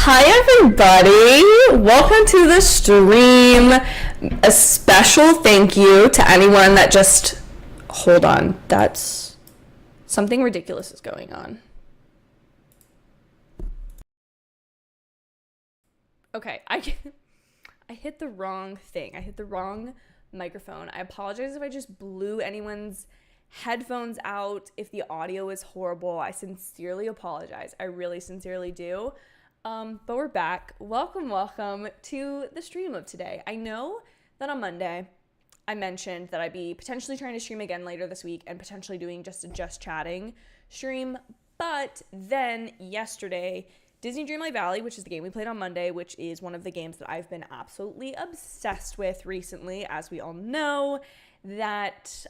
Hi everybody, welcome to the stream. A special thank you to anyone that just, hold on, that's, something ridiculous is going on. Okay, I hit the wrong thing. I hit the wrong microphone. I apologize if I just blew anyone's headphones out. If the audio is horrible, I sincerely apologize. I really sincerely do. But we're back. Welcome to the stream of today. I know that on Monday, I mentioned that I'd be potentially trying to stream again later this week and potentially doing just a Just Chatting stream. But then yesterday, Disney Dreamlight Valley, which is the game we played on Monday, which is one of the games that I've been absolutely obsessed with recently, as we all know, that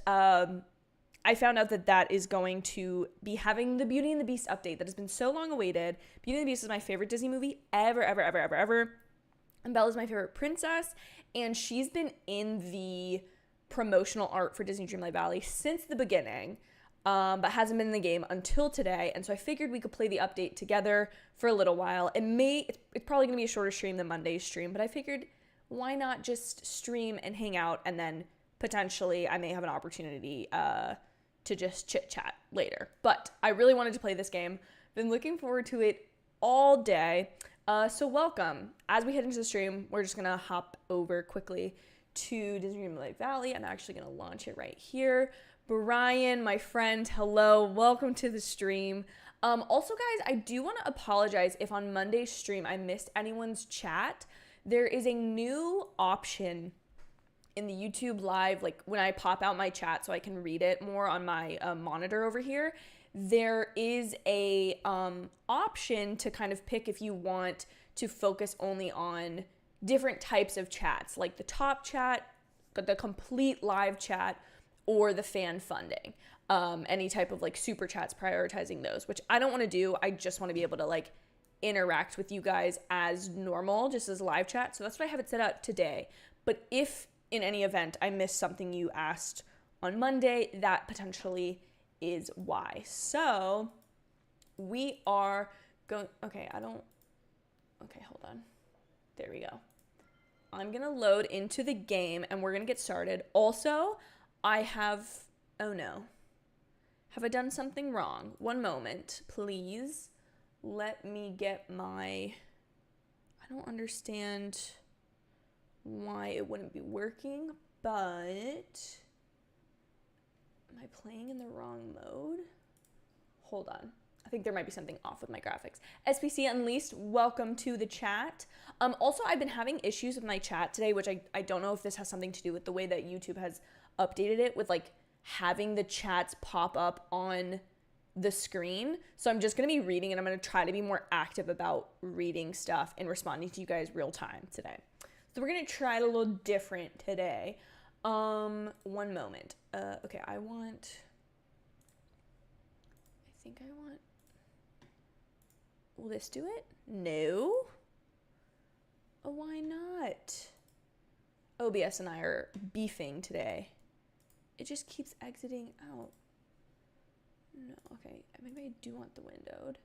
I found out that that is going to be having the Beauty and the Beast update that has been so long awaited. Beauty and the Beast is my favorite Disney movie ever. And Belle is my favorite princess. And she's been in the promotional art for Disney Dreamlight Valley since the beginning, but hasn't been in the game until today. And so I figured we could play the update together for a little while. It's probably going to be a shorter stream than Monday's stream, but I figured why not just stream and hang out, and then potentially I may have an opportunity to just chit chat later. But I really wanted to play this game. Been looking forward to it all day. So welcome. As we head into the stream, we're just gonna hop over quickly to Disney Dreamlight Valley. I'm actually gonna launch it right here. Brian, my friend, hello. Welcome to the stream. Also, guys, I do want to apologize if on Monday's stream I missed anyone's chat. There is a new option in the YouTube live, like when I pop out my chat so I can read it more on my monitor over here, there is a option to kind of pick if you want to focus only on different types of chats, like the top chat, the complete live chat, or the fan funding. Any type of like super chats, prioritizing those, which I don't want to do. I just want to be able to like interact with you guys as normal, just as live chat. So that's what I have it set up today. But if in any event I missed something you asked on Monday, that potentially is why. So we are going, okay, hold on. There we go. I'm gonna load into the game and we're gonna get started. Also, oh no. Have I done something wrong? One moment, please. Let me get I don't understand why it wouldn't be working, but am I playing in the wrong mode? Hold on. I think there might be something off with my graphics. SPC Unleashed, welcome to the chat. Also, I've been having issues with my chat today, which I don't know if this has something to do with the way that YouTube has updated it with like having the chats pop up on the screen. So I'm just going to be reading, and I'm going to try to be more active about reading stuff and responding to you guys real time today. So we're going to try it a little different today. One moment. Okay, will this do it? No. Oh, why not? OBS and I are beefing today. It just keeps exiting out. No, okay, maybe I do want the windowed.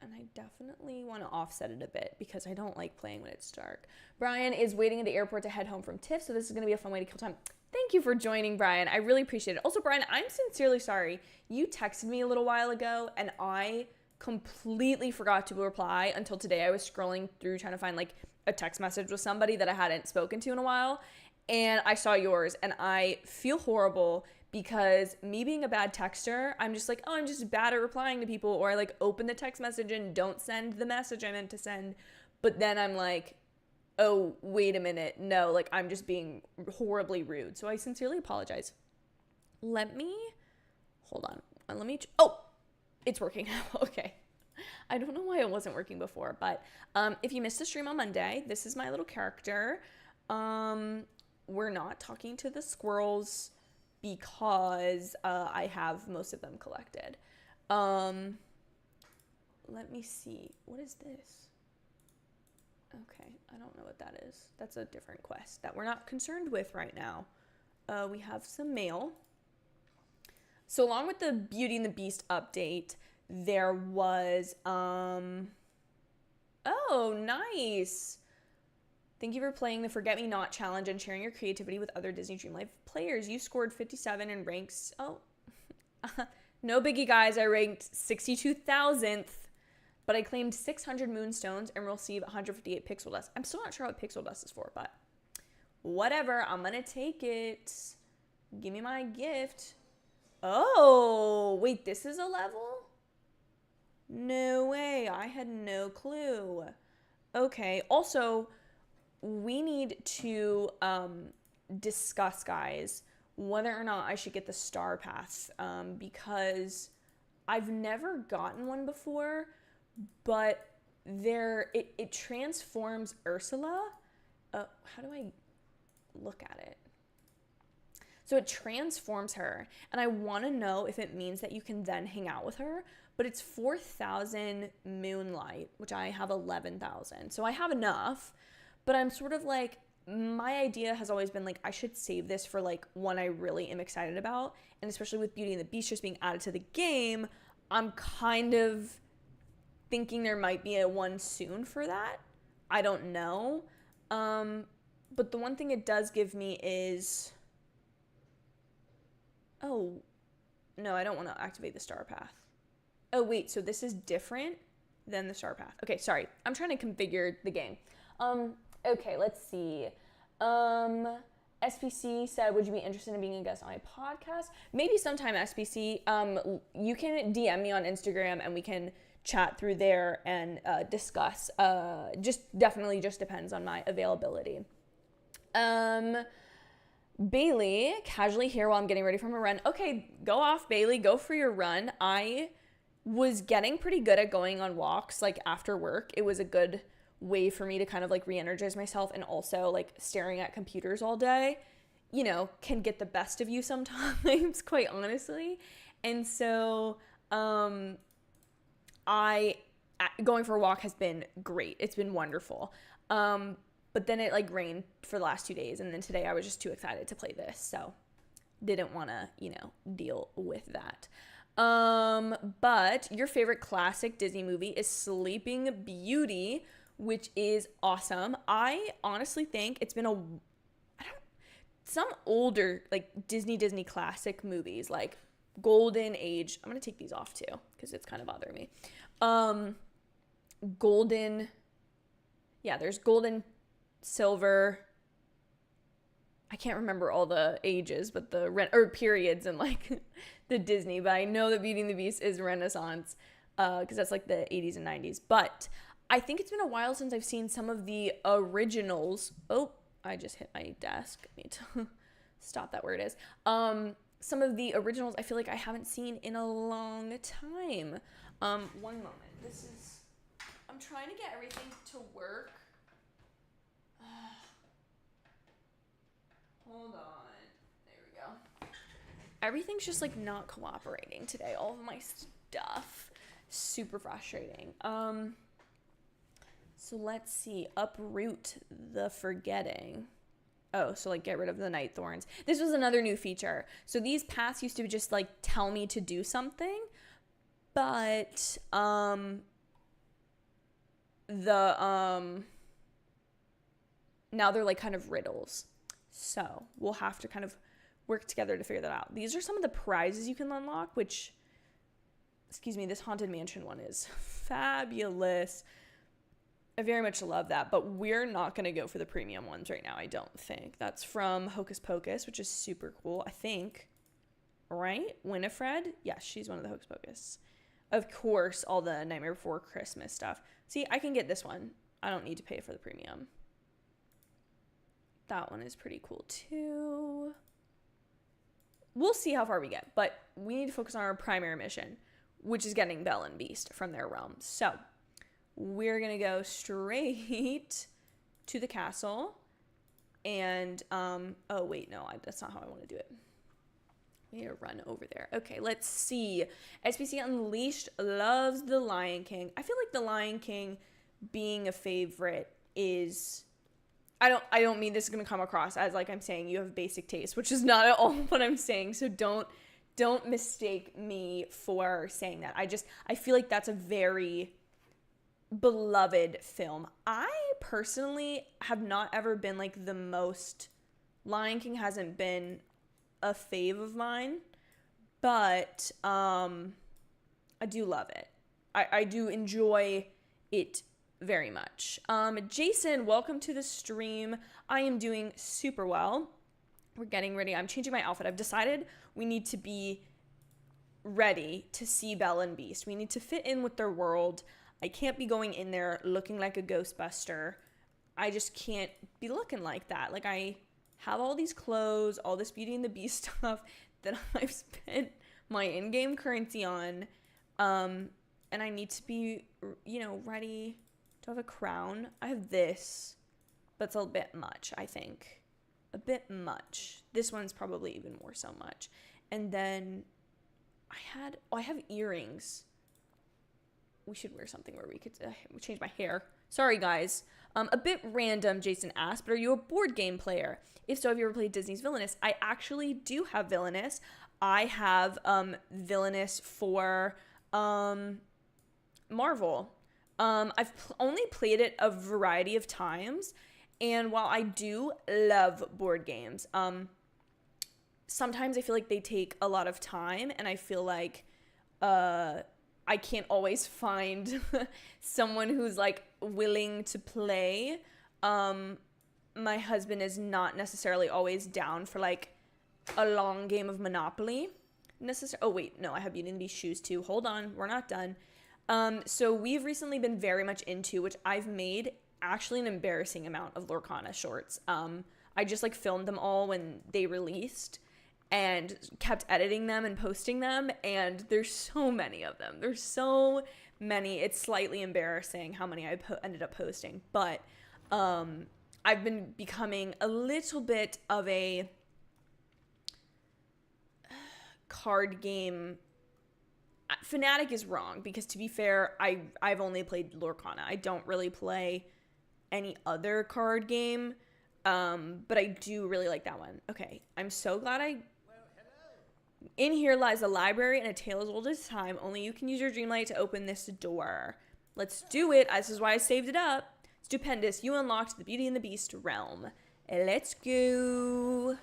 And I definitely want to offset it a bit because I don't like playing when it's dark. Brian is waiting at the airport to head home from TIFF, so this is going to be a fun way to kill time. Thank you for joining, Brian. I really appreciate it. Also, Brian, I'm sincerely sorry. You texted me a little while ago, and I completely forgot to reply until today. I was scrolling through trying to find like a text message with somebody that I hadn't spoken to in a while, and I saw yours, and I feel horrible because me being a bad texter, I'm just like, oh, I'm just bad at replying to people, or I like open the text message and don't send the message I meant to send. But then I'm like, oh, wait a minute. No, like I'm just being horribly rude. So I sincerely apologize. Hold on. Oh, it's working now. Okay. I don't know why it wasn't working before, but if you missed the stream on Monday, this is my little character. We're not talking to the squirrels because I have most of them collected. Let me see. What is this? Okay, I don't know what that is. That's a different quest that we're not concerned with right now. We have some mail. So along with the Beauty and the Beast update, there was, oh, nice. Thank you for playing the Forget Me Not challenge and sharing your creativity with other Disney Dreamlight players. You scored 57 and ranks, no biggie, guys. I ranked 62,000th, but I claimed 600 moonstones and will receive 158 pixel dust. I'm still not sure what pixel dust is for, but whatever. I'm going to take it. Give me my gift. Oh, wait, this is a level? No way. I had no clue. Okay. Also, we need to discuss, guys, whether or not I should get the star pass, because I've never gotten one before, but it transforms Ursula. How do I look at it? So it transforms her, and I want to know if it means that you can then hang out with her, but it's 4,000 moonlight, which I have 11,000. So I have enough, but I'm sort of like, my idea has always been like, I should save this for like one I really am excited about. And especially with Beauty and the Beast just being added to the game, I'm kind of thinking there might be a one soon for that. I don't know. But the one thing it does give me is, oh, no, I don't want to activate the star path. Oh, wait, so this is different than the star path. Okay, sorry. I'm trying to configure the game. Okay, let's see. SPC said, would you be interested in being a guest on my podcast? Maybe sometime, SPC. You can DM me on Instagram and we can chat through there and discuss. Definitely just depends on my availability. Bailey, casually here while I'm getting ready for my run. Okay, go off, Bailey. Go for your run. I was getting pretty good at going on walks, like after work. It was a good way for me to kind of like re-energize myself, and also like staring at computers all day, can get the best of you sometimes, quite honestly. And so going for a walk has been great. It's been wonderful. But then it like rained for the last 2 days, and then today I was just too excited to play this, so didn't want to, deal with that. But your favorite classic Disney movie is Sleeping Beauty, which is awesome. I honestly think it's been some older like Disney classic movies, like Golden Age. I'm gonna take these off too because it's kind of bothering me. There's Golden, Silver. I can't remember all the ages, but periods in like the Disney. But I know that Beauty and the Beast is Renaissance, because that's like the 80s and 90s. But I think it's been a while since I've seen some of the originals. Oh, I just hit my desk. I need to stop that where it is. Some of the originals I feel like I haven't seen in a long time. One moment. I'm trying to get everything to work. Hold on. There we go. Everything's just like not cooperating today. All of my stuff. Super frustrating. So let's see. Uproot the forgetting. Oh, so like get rid of the night thorns. This was another new feature. So these paths used to just like tell me to do something, but now they're like kind of riddles. So we'll have to kind of work together to figure that out. These are some of the prizes you can unlock, which, this Haunted Mansion one is fabulous. I very much love that, but we're not going to go for the premium ones right now, I don't think. That's from Hocus Pocus, which is super cool, I think. Right? Winifred? Yes, she's one of the Hocus Pocus. Of course, all the Nightmare Before Christmas stuff. See, I can get this one. I don't need to pay for the premium. That one is pretty cool too. We'll see how far we get, but we need to focus on our primary mission, which is getting Belle and Beast from their realm. So we're going to go straight to the castle. And, oh, wait, no, that's not how I want to do it. We need to run over there. Okay, let's see. SPC Unleashed loves The Lion King. I feel like The Lion King being a favorite is... I don't mean this is going to come across as like I'm saying you have basic taste, which is not at all what I'm saying. So don't Don't mistake me for saying that. I feel like that's a very beloved film. I personally have not ever been like the most, Lion King hasn't been a fave of mine, but I do love it. I do enjoy it very much. Jason, welcome to the stream. I am doing super well. We're getting ready. I'm changing my outfit. I've decided we need to be ready to see Belle and Beast. We need to fit in with their world. I can't be going in there looking like a Ghostbuster. I just can't be looking like that. Like, I have all these clothes, all this Beauty and the Beast stuff that I've spent my in-game currency on. And I need to be, ready to have a crown. I have this, but it's a bit much, I think. A bit much. This one's probably even more so much. And then I have earrings. We should wear something where we could change my hair. Sorry, guys. A bit random, Jason asked, but are you a board game player? If so, have you ever played Disney's Villainous? I actually do have Villainous. I have Villainous for Marvel. I've only played it a variety of times, and while I do love board games, sometimes I feel like they take a lot of time, and I feel like I can't always find someone who's like willing to play. My husband is not necessarily always down for like a long game of Monopoly. Oh wait, no, I have Beauty and the Beast shoes too. Hold on, we're not done. So we've recently been very much into, which I've made actually an embarrassing amount of Lorcana shorts. I just like filmed them all when they released and kept editing them and posting them, and there's so many of them. There's so many. It's slightly embarrassing how many I ended up posting, but I've been becoming a little bit of a card game fanatic is wrong, because to be fair, I've only played Lorcana. I don't really play any other card game, but I do really like that one. Okay, I'm so glad in here lies a library and a tale as old as time. Only you can use your Dreamlight to open this door. Let's do it. This is why I saved it up. Stupendous. You unlocked the Beauty and the Beast realm. Let's go.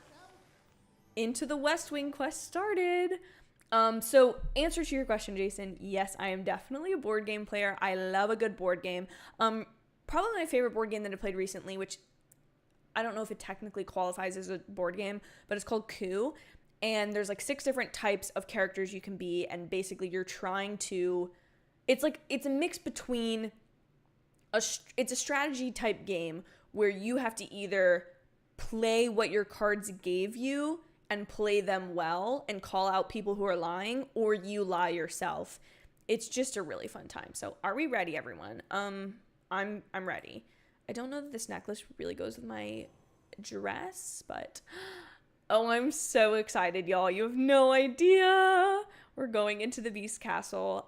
Into the West Wing quest started. So answer to your question, Jason, yes, I am definitely a board game player. I love a good board game. Probably my favorite board game that I played recently, which I don't know if it technically qualifies as a board game, but it's called Coup. And there's like 6 different types of characters you can be, and basically you're trying to, it's a mix between it's a strategy type game where you have to either play what your cards gave you and play them well and call out people who are lying, or you lie yourself. It's just a really fun time. So are we ready, everyone? I'm ready. I don't know that this necklace really goes with my dress, but oh, I'm so excited, y'all. You have no idea. We're going into the Beast Castle.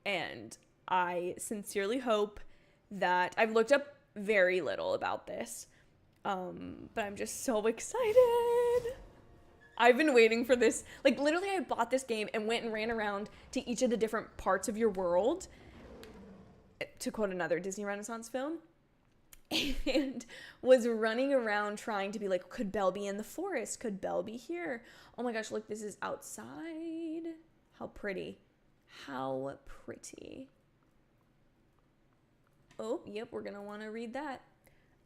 And I sincerely hope that I've looked up very little about this. But I'm just so excited. I've been waiting for this. Like, literally, I bought this game and went and ran around to each of the different parts of your world, to quote another Disney Renaissance film, and was running around trying to be like, could Belle be in the forest? Could Belle be here? Oh my gosh, look, this is outside. How pretty. How pretty. Oh, yep, we're gonna want to read that.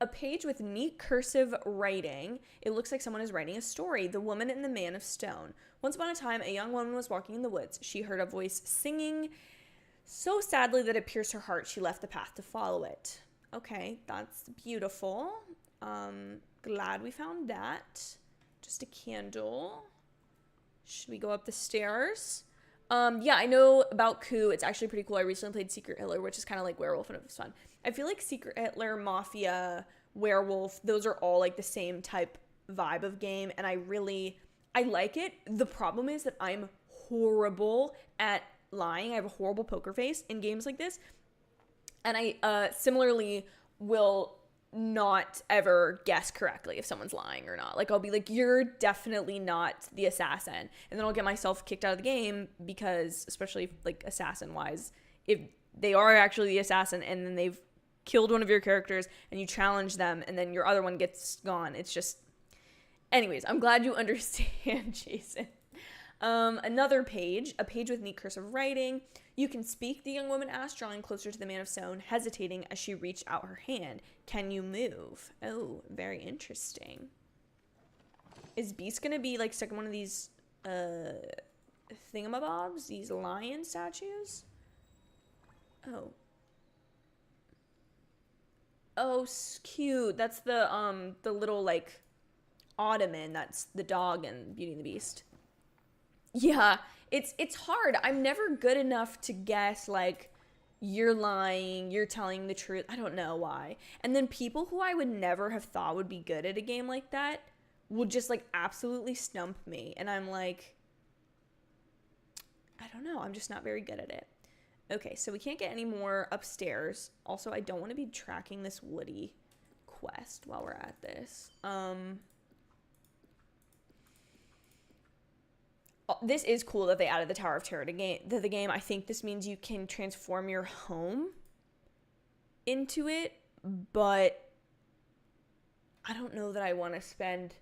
A page with neat cursive writing. It looks like someone is writing a story. The Woman and the Man of Stone. Once upon a time, a young woman was walking in the woods. She heard a voice singing so sadly that it pierced her heart. She left the path to follow it. Okay, that's beautiful. Glad we found that. Just a candle. Should we go up the stairs? Yeah, I know about Coup. It's actually pretty cool. I recently played Secret Hitler, which is kind of like Werewolf, and it was fun. I feel like Secret Hitler, Mafia, Werewolf, those are all like the same type vibe of game, and I like it. The problem is that I'm horrible at lying. I have a horrible poker face in games like this, and I similarly will not ever guess correctly if someone's lying or not. Like, I'll be like, you're definitely not the assassin. And then I'll get myself kicked out of the game because, especially like assassin-wise, if they are actually the assassin and then they've killed one of your characters and you challenge them and then your other one gets gone, it's just... Anyways, I'm glad you understand, Jason. Another page, a page with neat cursive writing. You can speak, the young woman asked, drawing closer to the man of stone, hesitating as she reached out her hand. Can you move? Oh, very interesting. Is Beast going to be, like, stuck in one of these thingamabobs? These lion statues? Oh. Oh, cute. That's the little, like, ottoman. That's the dog in Beauty and the Beast. Yeah, it's hard. I'm never good enough to guess, like, you're lying, you're telling the truth. I don't know why. And then people who I would never have thought would be good at a game like that will just, like, absolutely stump me. And I'm like, I don't know. I'm just not very good at it. Okay, so we can't get any more upstairs. Also, I don't want to be tracking this Woody quest while we're at this. This is cool that they added the Tower of Terror to the game. I think this means you can transform your home into it, but I don't know that I want to spend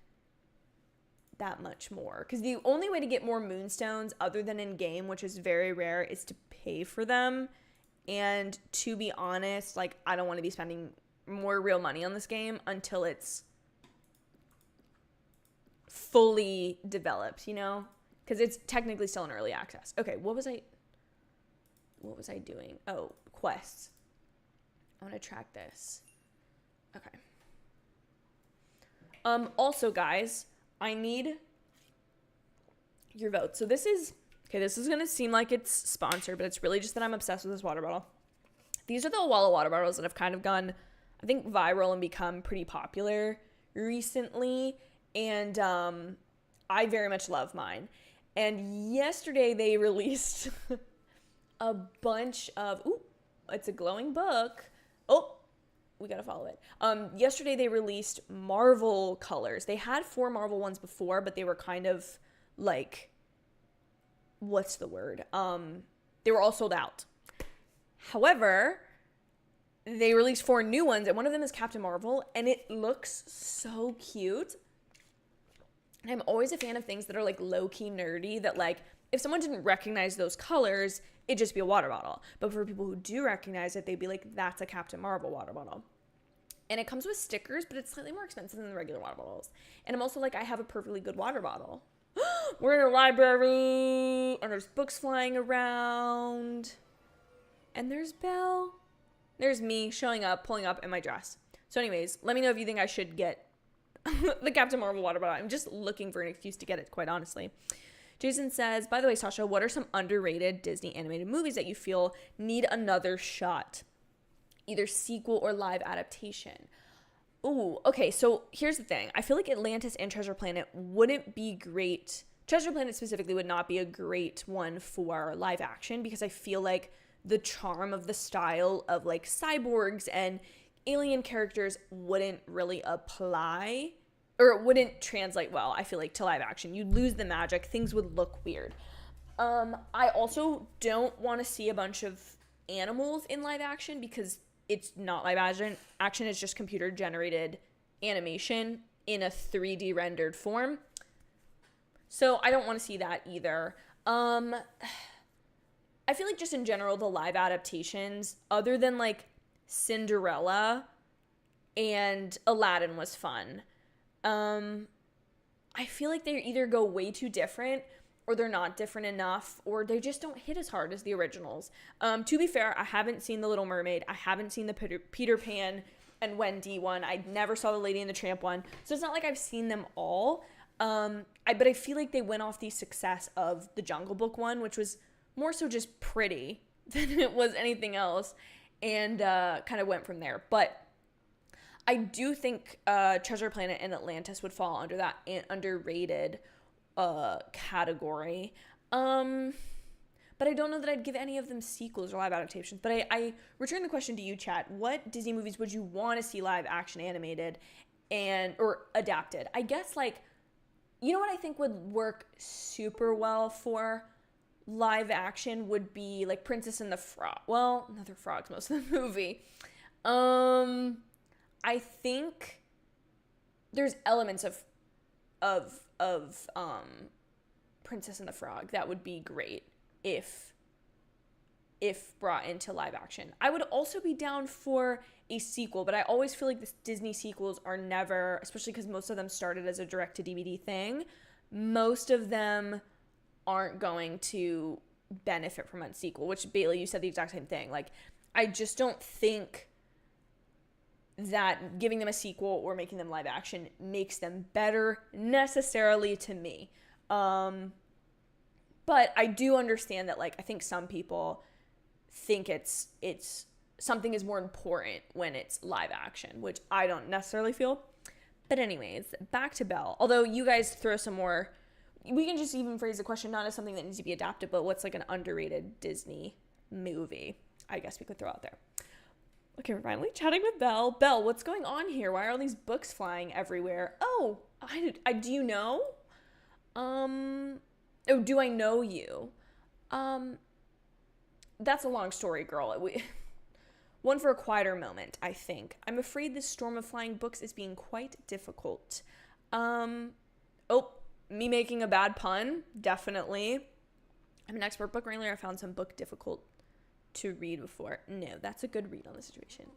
that much more. Because the only way to get more moonstones other than in-game, which is very rare, is to pay for them. And to be honest, like, I don't want to be spending more real money on this game until it's fully developed, you know? Because it's technically still in early access. Okay, what was I doing? Oh, quests. I want to track this. Okay. Also, guys, I need your vote. So this is going to seem like it's sponsored, but it's really just that I'm obsessed with this water bottle. These are the Walla water bottles that have kind of gone, I think, viral and become pretty popular recently. And I very much love mine. And yesterday they released a bunch of, it's a glowing book. Oh, we got to follow it. Yesterday they released Marvel colors. They had 4 Marvel ones before, but they were kind of like, what's the word? They were all sold out. However, they released 4 new ones, and one of them is Captain Marvel, and it looks so cute. And I'm always a fan of things that are, like, low-key nerdy, that, like, if someone didn't recognize those colors, it'd just be a water bottle. But for people who do recognize it, they'd be like, that's a Captain Marvel water bottle. And it comes with stickers, but it's slightly more expensive than the regular water bottles. And I'm also like, I have a perfectly good water bottle. We're in a library, and there's books flying around. And there's Belle. There's me showing up, pulling up in my dress. So anyways, let me know if you think I should get the Captain Marvel water bottle. I'm just looking for an excuse to get it, quite honestly. Jason says, by the way, Sasha, what are some underrated Disney animated movies that you feel need another shot? Either sequel or live adaptation. Ooh, okay, so here's the thing. I feel like Atlantis and Treasure Planet wouldn't be great. Treasure Planet specifically would not be a great one for live action because I feel like the charm of the style of, like, cyborgs and alien characters wouldn't really apply, or it wouldn't translate well, I feel like, to live action. You'd lose the magic. Things would look weird. I also don't want to see a bunch of animals in live action because it's not live action. It's just computer generated animation in a 3D rendered form. So I don't want to see that either. I feel like just in general, the live adaptations, other than, like, Cinderella and Aladdin was fun. I feel like they either go way too different, or they're not different enough, or they just don't hit as hard as the originals. To be fair, I haven't seen The Little Mermaid. I haven't seen the Peter Pan and Wendy one. I never saw the Lady and the Tramp one. So it's not like I've seen them all. But I feel like they went off the success of the Jungle Book one, which was more so just pretty than it was anything else. And kind of went from there. But I do think Treasure Planet and Atlantis would fall under that underrated category. but I don't know that I'd give any of them sequels or live adaptations. But I return the question to you, chat. What Disney movies would you want to see live action animated or adapted? I guess, like, you know what I think would work super well for live action would be like Princess and the Frog. Well, no, they're frogs most of the movie. I think there's elements of Princess and the Frog that would be great if brought into live action. I would also be down for a sequel, but I always feel like the Disney sequels are never, especially because most of them started as a direct-to-DVD thing, most of them aren't going to benefit from a sequel, which, Bailey, you said the exact same thing. Like, I just don't think that giving them a sequel or making them live action makes them better necessarily to me. But I do understand that, like, I think some people think it's something is more important when it's live action, which I don't necessarily feel. But anyways, back to Belle. Although you guys throw some more, we can just even phrase the question not as something that needs to be adapted, but what's like an underrated Disney movie, I guess we could throw out there. Okay, we're finally chatting with Belle. Belle, what's going on here? Why are all these books flying everywhere? Oh, I do you know? Oh, do I know you? That's a long story, girl. One for a quieter moment, I think. I'm afraid this storm of flying books is being quite difficult. Me making a bad pun, definitely. I'm an expert book wrangler. I found some book difficult to read before. No, that's a good read on the situation.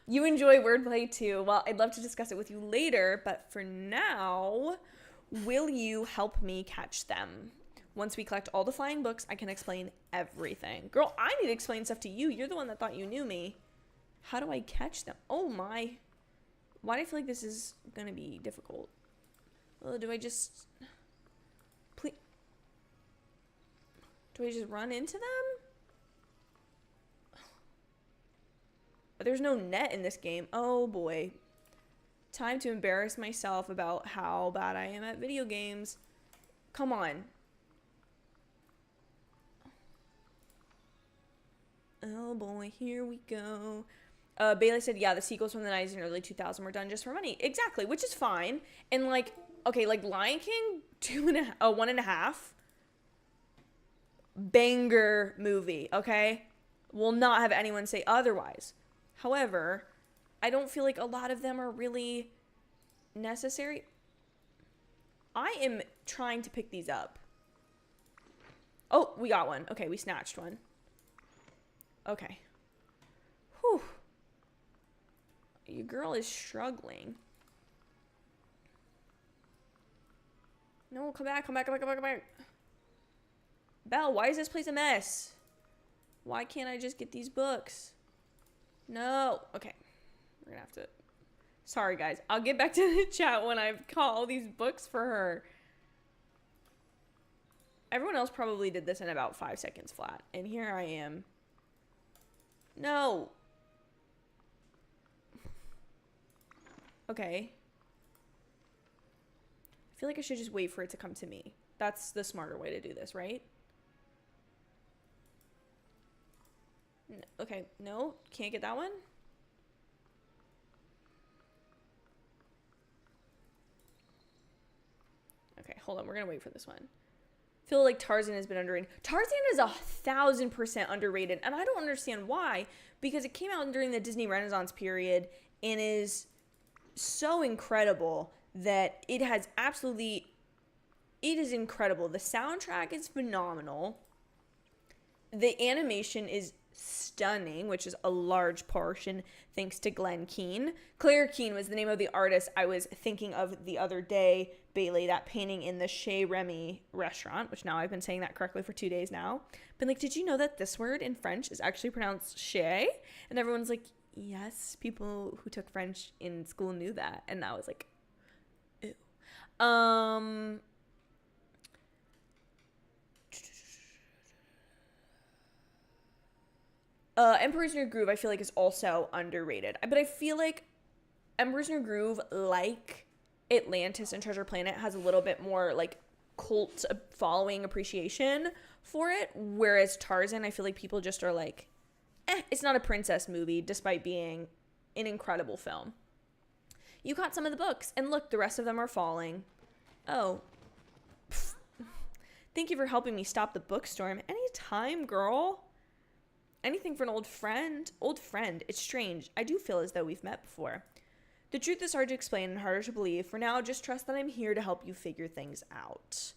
You enjoy wordplay too. Well, I'd love to discuss it with you later, but for now, will you help me catch them? Once we collect all the flying books, I can explain everything. Girl, I need to explain stuff to you. You're the one that thought you knew me. How do I catch them? Oh my. Why do I feel like this is going to be difficult? Do I just... Please... Do I just run into them? There's no net in this game. Oh boy. Time to embarrass myself about how bad I am at video games. Come on. Oh boy, here we go. Bailey said, yeah, the sequels from the 90s and early 2000s were done just for money. Exactly, which is fine. And like, okay, like Lion King, 1.5. Banger movie, okay? Will not have anyone say otherwise. However, I don't feel like a lot of them are really necessary. I am trying to pick these up. Oh, we got one. Okay, we snatched one. Okay. Whew. Your girl is struggling. No, come back, come back, come back, come back, come back. Belle, why is this place a mess? Why can't I just get these books? No. Okay. We're gonna have to... Sorry, guys. I'll get back to the chat when I've caught all these books for her. Everyone else probably did this in about 5 seconds flat. And here I am. No. Okay. I feel like I should just wait for it to come to me. That's the smarter way to do this, right? Okay, no, can't get that one. Okay, hold on, we're gonna wait for this one. I feel like Tarzan has been underrated. Tarzan is 1,000% underrated, and I don't understand why, because it came out during the Disney Renaissance period and is so incredible that it has absolutely, it is incredible. The soundtrack is phenomenal. The animation is stunning, which is a large portion thanks to Glenn Keane. Claire Keane was the name of the artist I was thinking of the other day, Bailey, that painting in the Chez Remy restaurant, which now I've been saying that correctly for 2 days now. Been like, did you know that this word in French is actually pronounced Chez? And everyone's like, yes, people who took French in school knew that. And I was like, ew. Emperor's New Groove, I feel like, is also underrated. But I feel like Emperor's New Groove, like Atlantis and Treasure Planet, has a little bit more, like, cult following appreciation for it. Whereas Tarzan, I feel like people just are like, it's not a princess movie, despite being an incredible film. You caught some of the books, and look, the rest of them are falling. Oh. Pfft. Thank you for helping me stop the bookstorm. Anytime, girl. Anything for an old friend. Old friend. It's strange. I do feel as though we've met before. The truth is hard to explain and harder to believe. For now, just trust that I'm here to help you figure things out.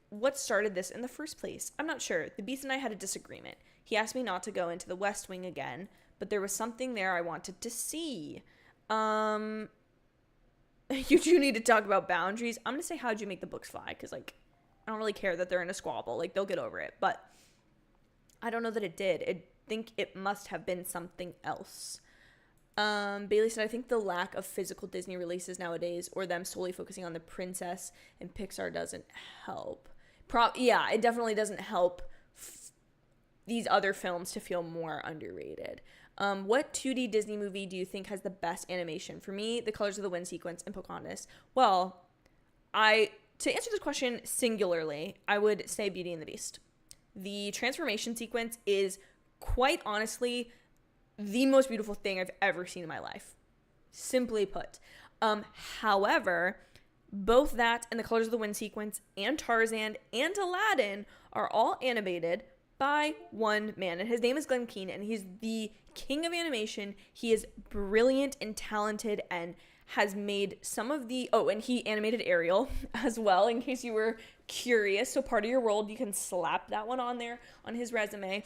What started this in the first place? I'm not sure. The Beast and I had a disagreement. He asked me not to go into the West Wing again, but there was something there I wanted to see. You do need to talk about boundaries. I'm going to say, how'd you make the books fly? Because, like, I don't really care that they're in a squabble. Like, they'll get over it. But I don't know that it did. I think it must have been something else. Bailey said, I think the lack of physical Disney releases nowadays, or them solely focusing on the princess and Pixar, doesn't help. Yeah, it definitely doesn't help these other films to feel more underrated. What 2D Disney movie do you think has the best animation? For me, The Colors of the Wind sequence and Pocahontas. Well, to answer this question singularly, I would say Beauty and the Beast. The transformation sequence is quite honestly the most beautiful thing I've ever seen in my life. Simply put. However, both that and The Colors of the Wind sequence and Tarzan and Aladdin are all animated by one man, and his name is Glenn Keane, and he's the king of animation. He is brilliant and talented and has made some of the... Oh, and he animated Ariel as well, in case you were curious. So Part of Your World, you can slap that one on there on his resume.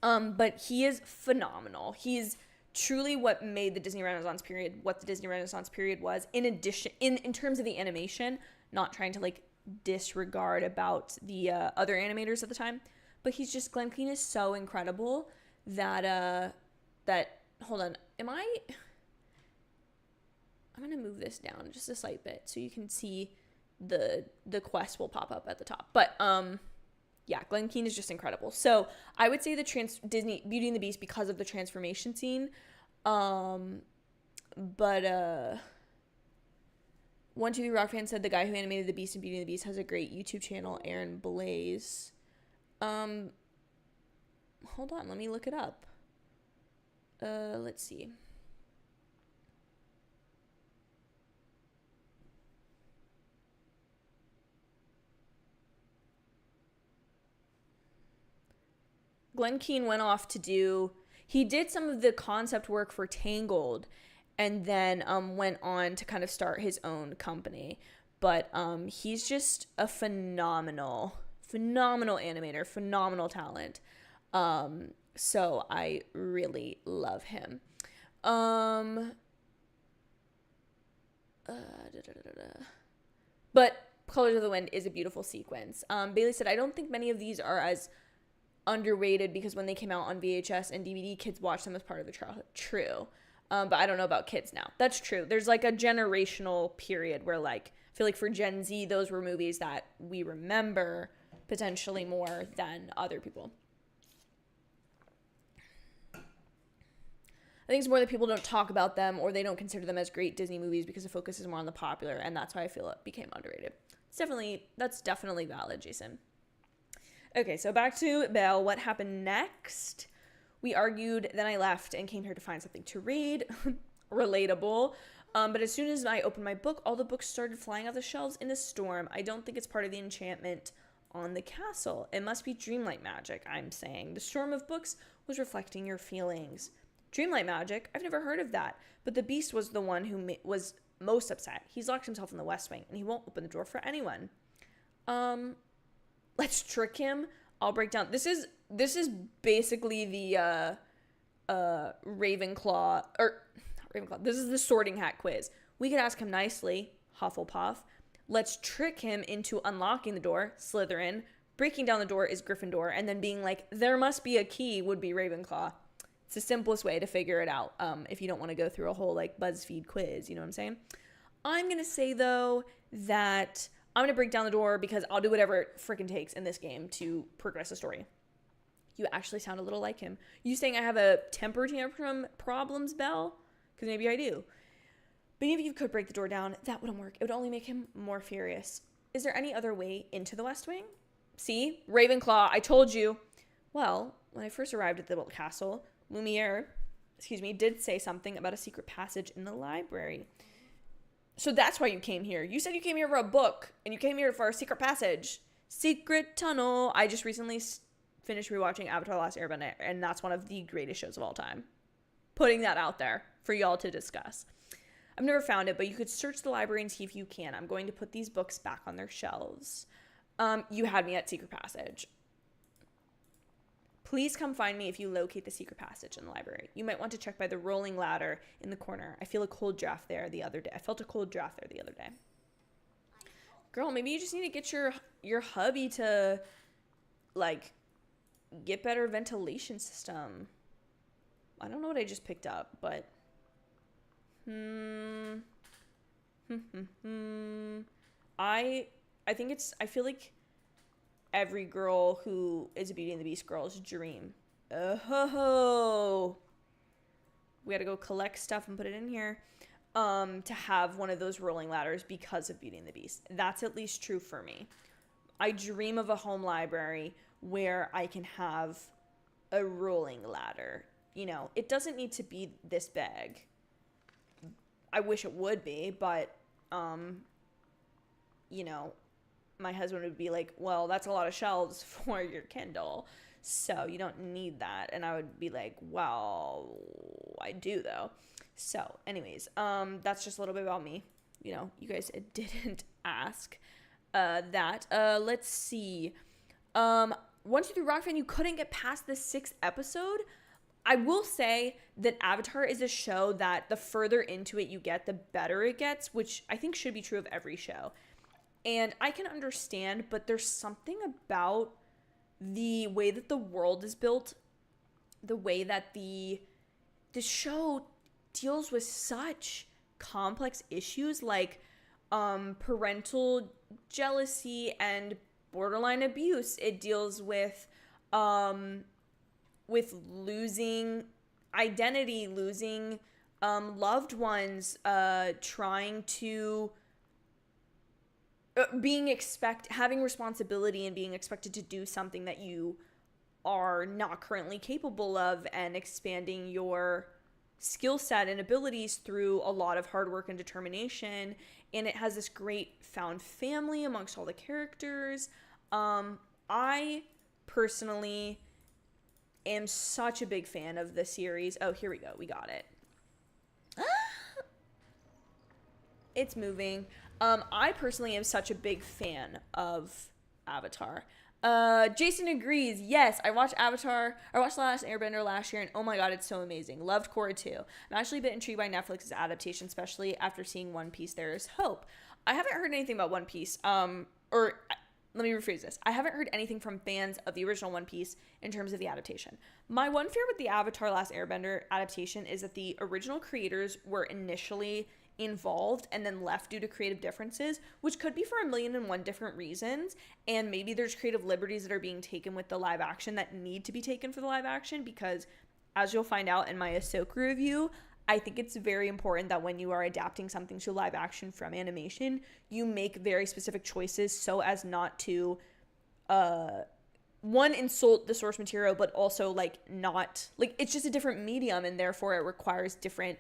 But he is phenomenal. He's truly what made the Disney Renaissance period what the Disney Renaissance period was. In addition, in terms of the animation, not trying to like disregard about the other animators at the time, but Glenn Keane is so incredible that hold on, I'm gonna move this down just a slight bit so you can see the quest will pop up at the top. But yeah, Glenn Keane is just incredible. So I would say the Disney Beauty and the Beast because of the transformation scene. But 123 Rock Fan said the guy who animated the Beast and Beauty and the Beast has a great YouTube channel, Aaron Blaze. Hold on, let me look it up. Let's see. Glenn Keane went off to he did some of the concept work for Tangled and then went on to kind of start his own company. But he's just a phenomenal animator, phenomenal talent. So I really love him. But Colors of the Wind is a beautiful sequence. Bailey said, I don't think many of these are as underrated because when they came out on VHS and DVD, kids watched them as part of their childhood. True. But I don't know about kids now. That's true. There's like a generational period where like, I feel like for Gen Z, those were movies that we remember potentially more than other people. I think it's more that people don't talk about them or they don't consider them as great Disney movies because the focus is more on the popular, and that's why I feel it became underrated. That's definitely valid, Jason. Okay, so back to Belle. What happened next? We argued, then I left and came here to find something to read. Relatable. But as soon as I opened my book, all the books started flying off the shelves in a storm. I don't think it's part of the enchantment on the castle. It must be dreamlight magic, I'm saying. The storm of books was reflecting your feelings. Dreamlight magic? I've never heard of that. But the Beast was the one who was most upset. He's locked himself in the West Wing, and he won't open the door for anyone. Let's trick him. I'll break down. This is basically the Ravenclaw, or not Ravenclaw. This is the Sorting Hat quiz. We could ask him nicely, Hufflepuff. Let's trick him into unlocking the door, Slytherin. Breaking down the door is Gryffindor, and then being like, there must be a key would be Ravenclaw. It's the simplest way to figure it out. If you don't want to go through a whole like BuzzFeed quiz, you know what I'm saying? I'm gonna say though that I'm going to break down the door because I'll do whatever it freaking takes in this game to progress the story. You actually sound a little like him. You saying I have a temper tantrum problems, Belle? Because maybe I do. But even if you could break the door down, that wouldn't work. It would only make him more furious. Is there any other way into the West Wing? See? Ravenclaw, I told you. Well, when I first arrived at the castle, Lumiere, did say something about a secret passage in the library. So that's why you came here. You said you came here for a book, and you came here for a secret passage. Secret tunnel. I just recently finished rewatching Avatar: Last Airbender, and that's one of the greatest shows of all time. Putting that out there for y'all to discuss. I've never found it, but you could search the library and see if you can. I'm going to put these books back on their shelves. You had me at secret passage. Please come find me if you locate the secret passage in the library. You might want to check by the rolling ladder in the corner. I felt a cold draft there the other day. Girl, maybe you just need to get your hubby to, like, get better ventilation system. I don't know what I just picked up, but I feel like every girl who is a Beauty and the Beast girl's dream. Oh, we gotta go collect stuff and put it in here. To have one of those rolling ladders because of Beauty and the Beast. That's at least true for me. I dream of a home library where I can have a rolling ladder. You know, it doesn't need to be this big. I wish it would be, but, you know, my husband would be like, well, that's a lot of shelves for your Kindle, so you don't need that. And I would be like, well, I do though. So anyways, that's just a little bit about me. You know, you guys didn't ask that. Let's see. Once you threw Rock Fan, you couldn't get past the 6th episode. I will say that Avatar is a show that the further into it you get, the better it gets, which I think should be true of every show. And I can understand, but there's something about the way that the world is built, the way that the show deals with such complex issues like parental jealousy and borderline abuse. It deals with losing identity, losing loved ones, trying to having responsibility and being expected to do something that you are not currently capable of, and expanding your skill set and abilities through a lot of hard work and determination. And it has this great found family amongst all the characters. I personally am such a big fan of the series. Oh, here we go. We got it. It's moving. I personally am such a big fan of Avatar. Jason agrees. Yes, I watched Avatar. I watched The Last Airbender last year, and oh my god, it's so amazing. Loved Korra too. I'm actually a bit intrigued by Netflix's adaptation, especially after seeing One Piece. There is hope. I haven't heard anything about One Piece. Let me rephrase this. I haven't heard anything from fans of the original One Piece in terms of the adaptation. My one fear with the Avatar Last Airbender adaptation is that the original creators were initially involved and then left due to creative differences, which could be for 1,000,001 different reasons. And maybe there's creative liberties that are being taken with the live action that need to be taken for the live action, because as you'll find out in my Ahsoka review, I think it's very important that when you are adapting something to live action from animation, you make very specific choices so as not to, one, insult the source material, but also, it's just a different medium, and therefore it requires different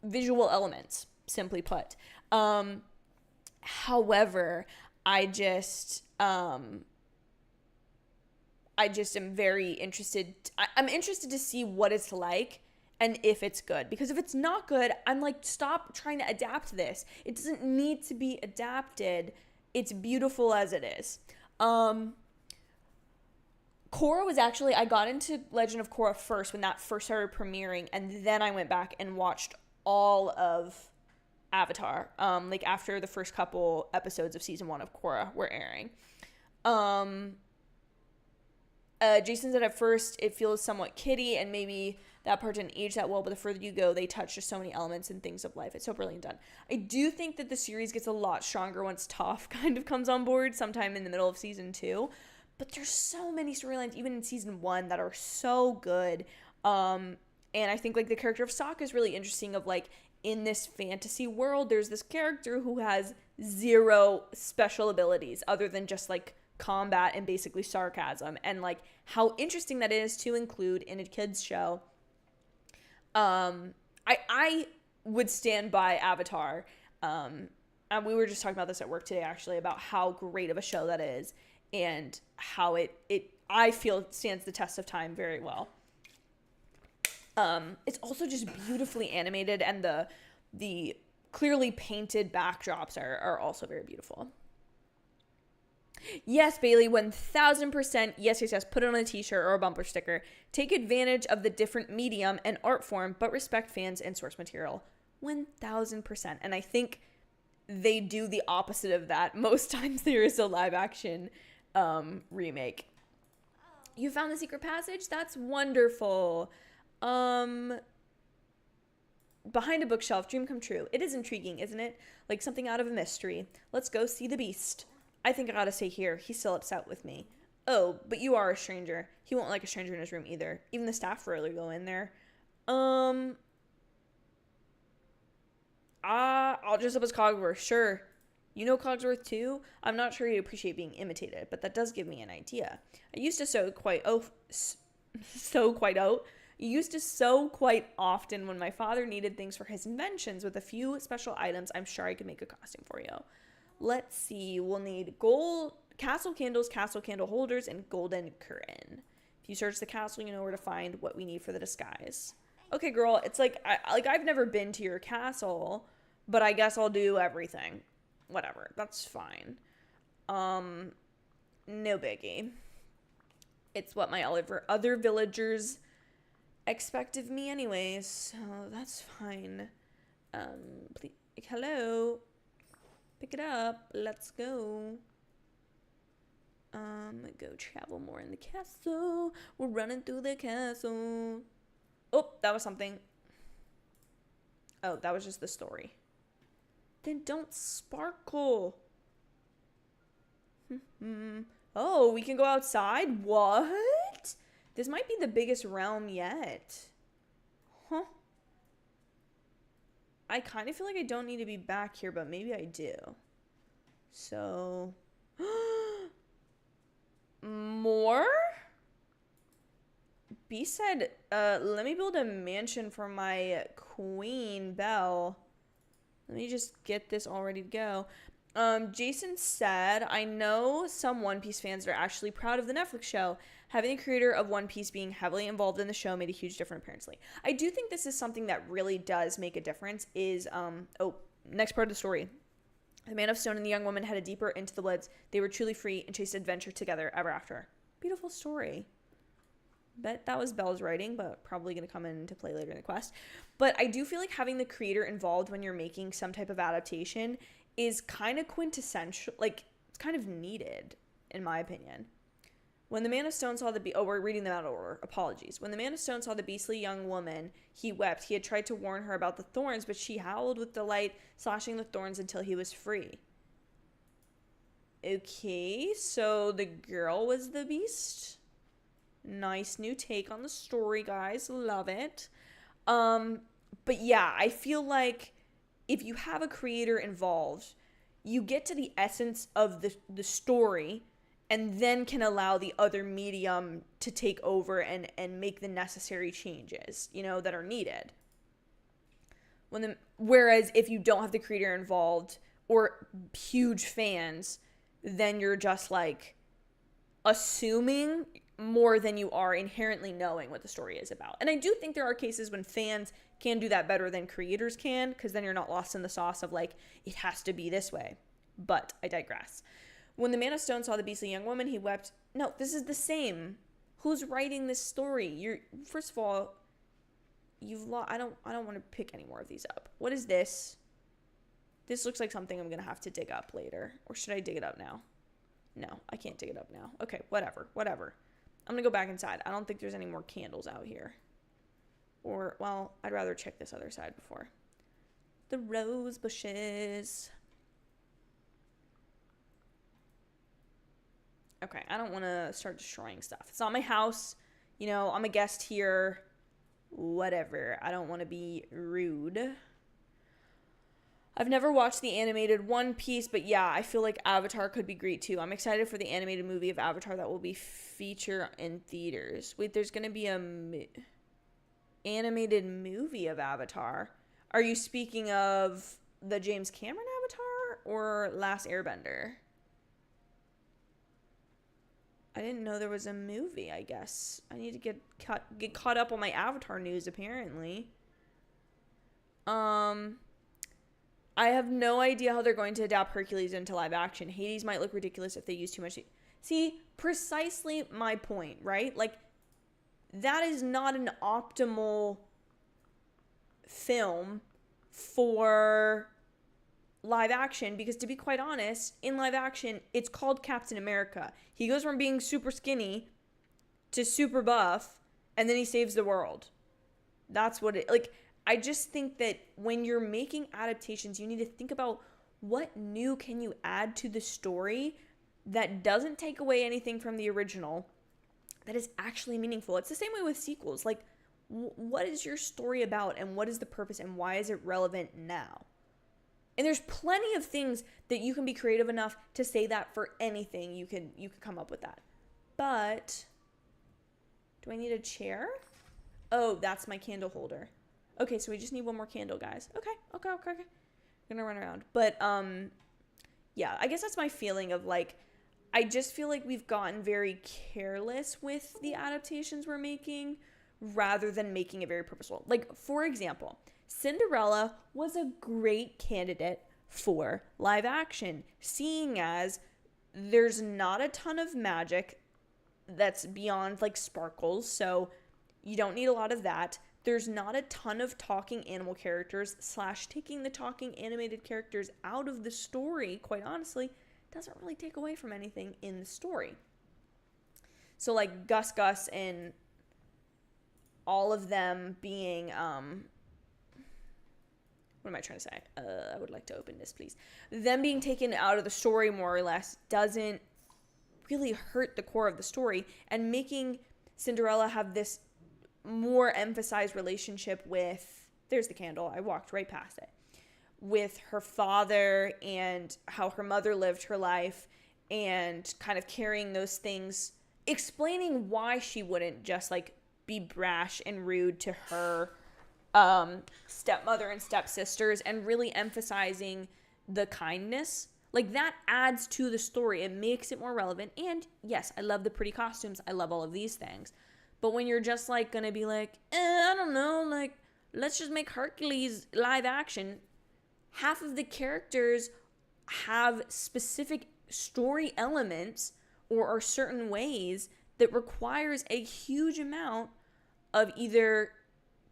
visual elements, simply put. However, I just am very interested. I'm interested to see what it's like and if it's good. Because if it's not good, I'm like, stop trying to adapt this. It doesn't need to be adapted. It's beautiful as it is. Korra was actually, I got into Legend of Korra first when that first started premiering, and then I went back and watched all of Avatar, after the first couple episodes of season 1 of Korra were airing. Jason said at first it feels somewhat kiddie, and maybe that part didn't age that well, but the further you go, they touch just so many elements and things of life. It's so brilliant done. I do think that the series gets a lot stronger once Toph kind of comes on board sometime in the middle of season 2, but there's so many storylines, even in season 1, that are so good. And I think, the character of Sokka is really interesting, of, in this fantasy world, there's this character who has zero special abilities other than just like combat and basically sarcasm, and like how interesting that is to include in a kids show. I would stand by Avatar. And we were just talking about this at work today, actually, about how great of a show that is and how it I feel stands the test of time very well. It's also just beautifully animated, and the clearly painted backdrops are also very beautiful. Yes, Bailey, 1000%. Yes. Put it on a t-shirt or a bumper sticker. Take advantage of the different medium and art form, but respect fans and source material. 1000%. And I think they do the opposite of that most times there is a live action remake. You found the secret passage? That's wonderful. Behind a bookshelf, dream come true. It is intriguing, isn't it? Like something out of a mystery. Let's go see the beast. I think I gotta stay here. He's still upset with me. Oh, but you are a stranger. He won't like a stranger in his room either. Even the staff rarely go in there. I'll dress up as Cogsworth. Sure. You know Cogsworth too? I'm not sure he'd appreciate being imitated, but that does give me an idea. I used to sew quite often when my father needed things for his inventions. With a few special items, I'm sure I could make a costume for you. Let's see. We'll need gold castle candles, castle candle holders, and golden curtain. If you search the castle, you know where to find what we need for the disguise. Okay, girl. It's like I've never been to your castle, but I guess I'll do everything. Whatever. That's fine. No biggie. It's what my other villagers expect of me anyways, so that's fine. Please, hello. Pick it up. Let's go. Go travel more in the castle. We're running through the castle. Oh, that was something. Oh, that was just the story. Then don't sparkle. Oh, we can go outside? What? This might be the biggest realm yet. Huh? I kind of feel like I don't need to be back here, but maybe I do. So... More? B said, let me build a mansion for my queen, Belle. Let me just get this all ready to go. Jason said, I know some One Piece fans are actually proud of the Netflix show. Having the creator of One Piece being heavily involved in the show made a huge difference, apparently. I do think this is something that really does make a difference is, next part of the story. The Man of Stone and the young woman headed deeper into the woods. They were truly free and chased adventure together ever after. Beautiful story. Bet that was Belle's writing, but probably going to come into play later in the quest. But I do feel like having the creator involved when you're making some type of adaptation is kind of quintessential. Like, it's kind of needed, in my opinion. When the Man of Stone saw the we're reading them out of order. Apologies. When the Man of Stone saw the beastly young woman, he wept. He had tried to warn her about the thorns, but she howled with delight, slashing the thorns until he was free. Okay, so the girl was the beast. Nice new take on the story, guys. Love it. But yeah, I feel like if you have a creator involved, you get to the essence of the story and then can allow the other medium to take over and make the necessary changes, that are needed. Whereas if you don't have the creator involved or huge fans, then you're just like assuming more than you are inherently knowing what the story is about. And I do think there are cases when fans can do that better than creators can, because then you're not lost in the sauce of like, it has to be this way. But I digress. When the Man of Stone saw the beastly young woman, he wept. No, this is the same. Who's writing this story? First of all, I don't want to pick any more of these up. What is this? This looks like something I'm going to have to dig up later. Or should I dig it up now? No, I can't dig it up now. Okay, whatever. I'm going to go back inside. I don't think there's any more candles out here. Or, well, I'd rather check this other side before. The rose bushes. Okay, I don't want to start destroying stuff. It's not my house. I'm a guest here. Whatever. I don't want to be rude. I've never watched the animated One Piece, but yeah, I feel like Avatar could be great too. I'm excited for the animated movie of Avatar that will be feature in theaters. Wait, there's gonna be a animated movie of Avatar. Are you speaking of the James Cameron Avatar or Last Airbender? I didn't know there was a movie, I guess. I need to get caught up on my Avatar news, apparently. I have no idea how they're going to adapt Hercules into live action. Hades might look ridiculous if they use too much. See, precisely my point, right? Like, that is not an optimal film for live action, because to be quite honest, in live action, it's called Captain America. He goes from being super skinny to super buff, and then he saves the world. That's what it, like, I just think that when you're making adaptations, you need to think about what new can you add to the story that doesn't take away anything from the original, that is actually meaningful. It's the same way with sequels. Like, what is your story about, and what is the purpose, and why is it relevant now? And there's plenty of things that you can be creative enough to say that for anything. You can come up with that. But do I need a chair? Oh, that's my candle holder. Okay, so we just need one more candle, guys. Okay. I'm gonna run around. But, yeah, I guess that's my feeling of, like, I just feel like we've gotten very careless with the adaptations we're making rather than making it very purposeful. Like, for example, Cinderella was a great candidate for live action, seeing as there's not a ton of magic that's beyond, like, sparkles, so you don't need a lot of that. There's not a ton of talking animal characters / taking the talking animated characters out of the story, quite honestly, doesn't really take away from anything in the story. So, like, Gus and all of them being, what am I trying to say? I would like to open this, please. Them being taken out of the story, more or less, doesn't really hurt the core of the story, and making Cinderella have this more emphasized relationship with, there's the candle, I walked right past it, with her father and how her mother lived her life, and kind of carrying those things, explaining why she wouldn't just, like, be brash and rude to her stepmother and stepsisters, and really emphasizing the kindness. Like, that adds to the story. It makes it more relevant. And yes, I love the pretty costumes. I love all of these things. But when you're just, like, gonna be like, I don't know, like, let's just make Hercules live action. Half of the characters have specific story elements or are certain ways that requires a huge amount of either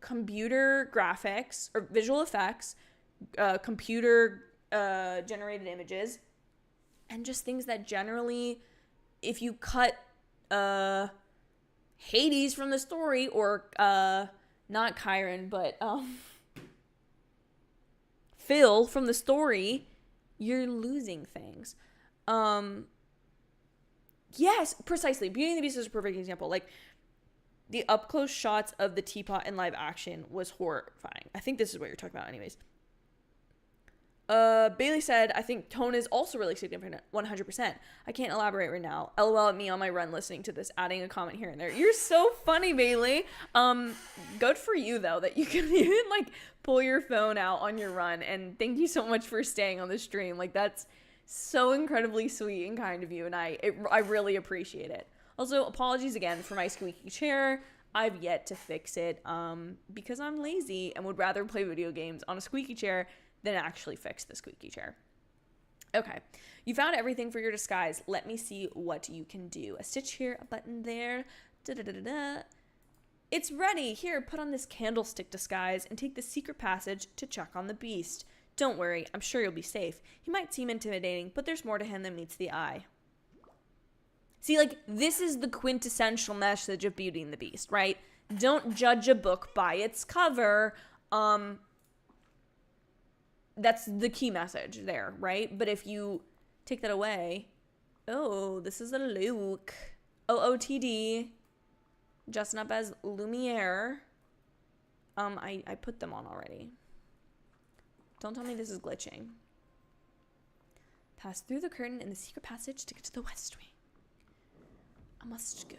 computer graphics or visual effects, computer generated images, and just things that generally, if you cut Hades from the story, or not Chiron, but Phil from the story, you're losing things. Yes, precisely. Beauty and the Beast is a perfect example. Like, the up-close shots of the teapot in live action was horrifying. I think this is what you're talking about anyways. Bailey said, I think tone is also really significant, 100%. I can't elaborate right now. LOL at me on my run listening to this, adding a comment here and there. You're so funny, Bailey. Good for you, though, that you can even, like, pull your phone out on your run, and thank you so much for staying on the stream. Like, that's so incredibly sweet and kind of you, and I really appreciate it. Also, apologies again for my squeaky chair. I've yet to fix it, because I'm lazy and would rather play video games on a squeaky chair than actually fix the squeaky chair. Okay, you found everything for your disguise. Let me see what you can do. A stitch here, a button there. Da-da-da-da-da. It's ready. Here, put on this candlestick disguise and take the secret passage to check on the beast. Don't worry, I'm sure you'll be safe. He might seem intimidating, but there's more to him than meets the eye. See, like, this is the quintessential message of Beauty and the Beast, right? Don't judge a book by its cover. That's the key message there, right? But if you take that away, oh, this is a Luke. OOTD. Dressing up as Lumiere. I put them on already. Don't tell me this is glitching. Pass through the curtain in the secret passage to get to the west wing. I must go.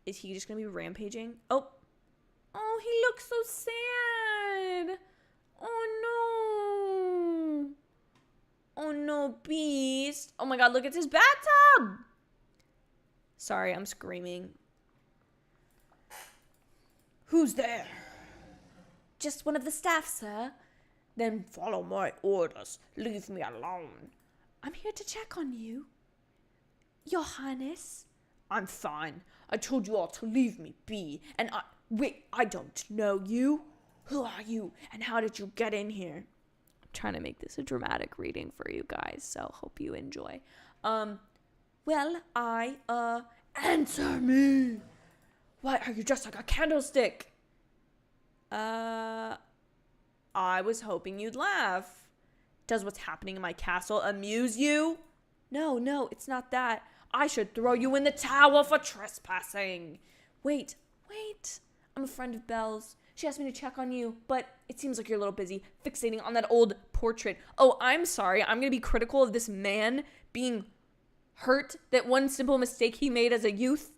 Is he just gonna be rampaging? Oh, he looks so sad. Oh no. Oh no, Beast. Oh my god, look, it's his bathtub. Sorry, I'm screaming. Who's there? Just one of the staff, sir. Then follow my orders. Leave me alone. I'm here to check on you, Your Highness. I'm fine. I told you all to leave me be. And wait, I don't know you. Who are you? And how did you get in here? I'm trying to make this a dramatic reading for you guys, so hope you enjoy. Well, answer me. Why are you dressed like a candlestick? I was hoping you'd laugh. Does what's happening in my castle amuse you? No, it's not that. I should throw you in the tower for trespassing. Wait. I'm a friend of Belle's. She asked me to check on you, but it seems like you're a little busy fixating on that old portrait. Oh, I'm sorry. I'm going to be critical of this man being hurt that one simple mistake he made as a youth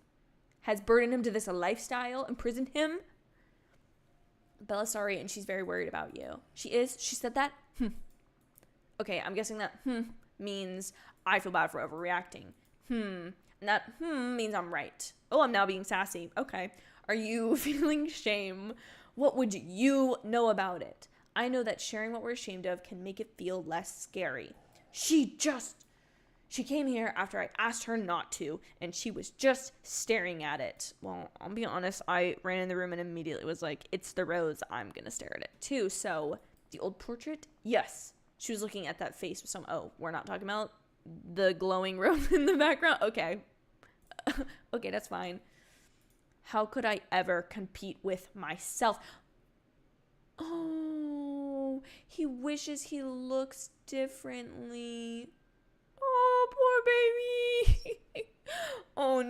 has burdened him to this lifestyle, imprisoned him. Bella's sorry, and she's very worried about you. She is? She said that? Okay, I'm guessing that means I feel bad for overreacting. And that means I'm right. Oh, I'm now being sassy. Okay. Are you feeling shame? What would you know about it? I know that sharing what we're ashamed of can make it feel less scary. She came here after I asked her not to, and she was just staring at it. Well, I'll be honest, I ran in the room and immediately was like, it's the rose, I'm gonna stare at it too. So, the old portrait? Yes. She was looking at that face with some, we're not talking about the glowing rose in the background? Okay. Okay, that's fine. How could I ever compete with myself? Oh, he wishes he looks differently. Oh, poor baby. Oh,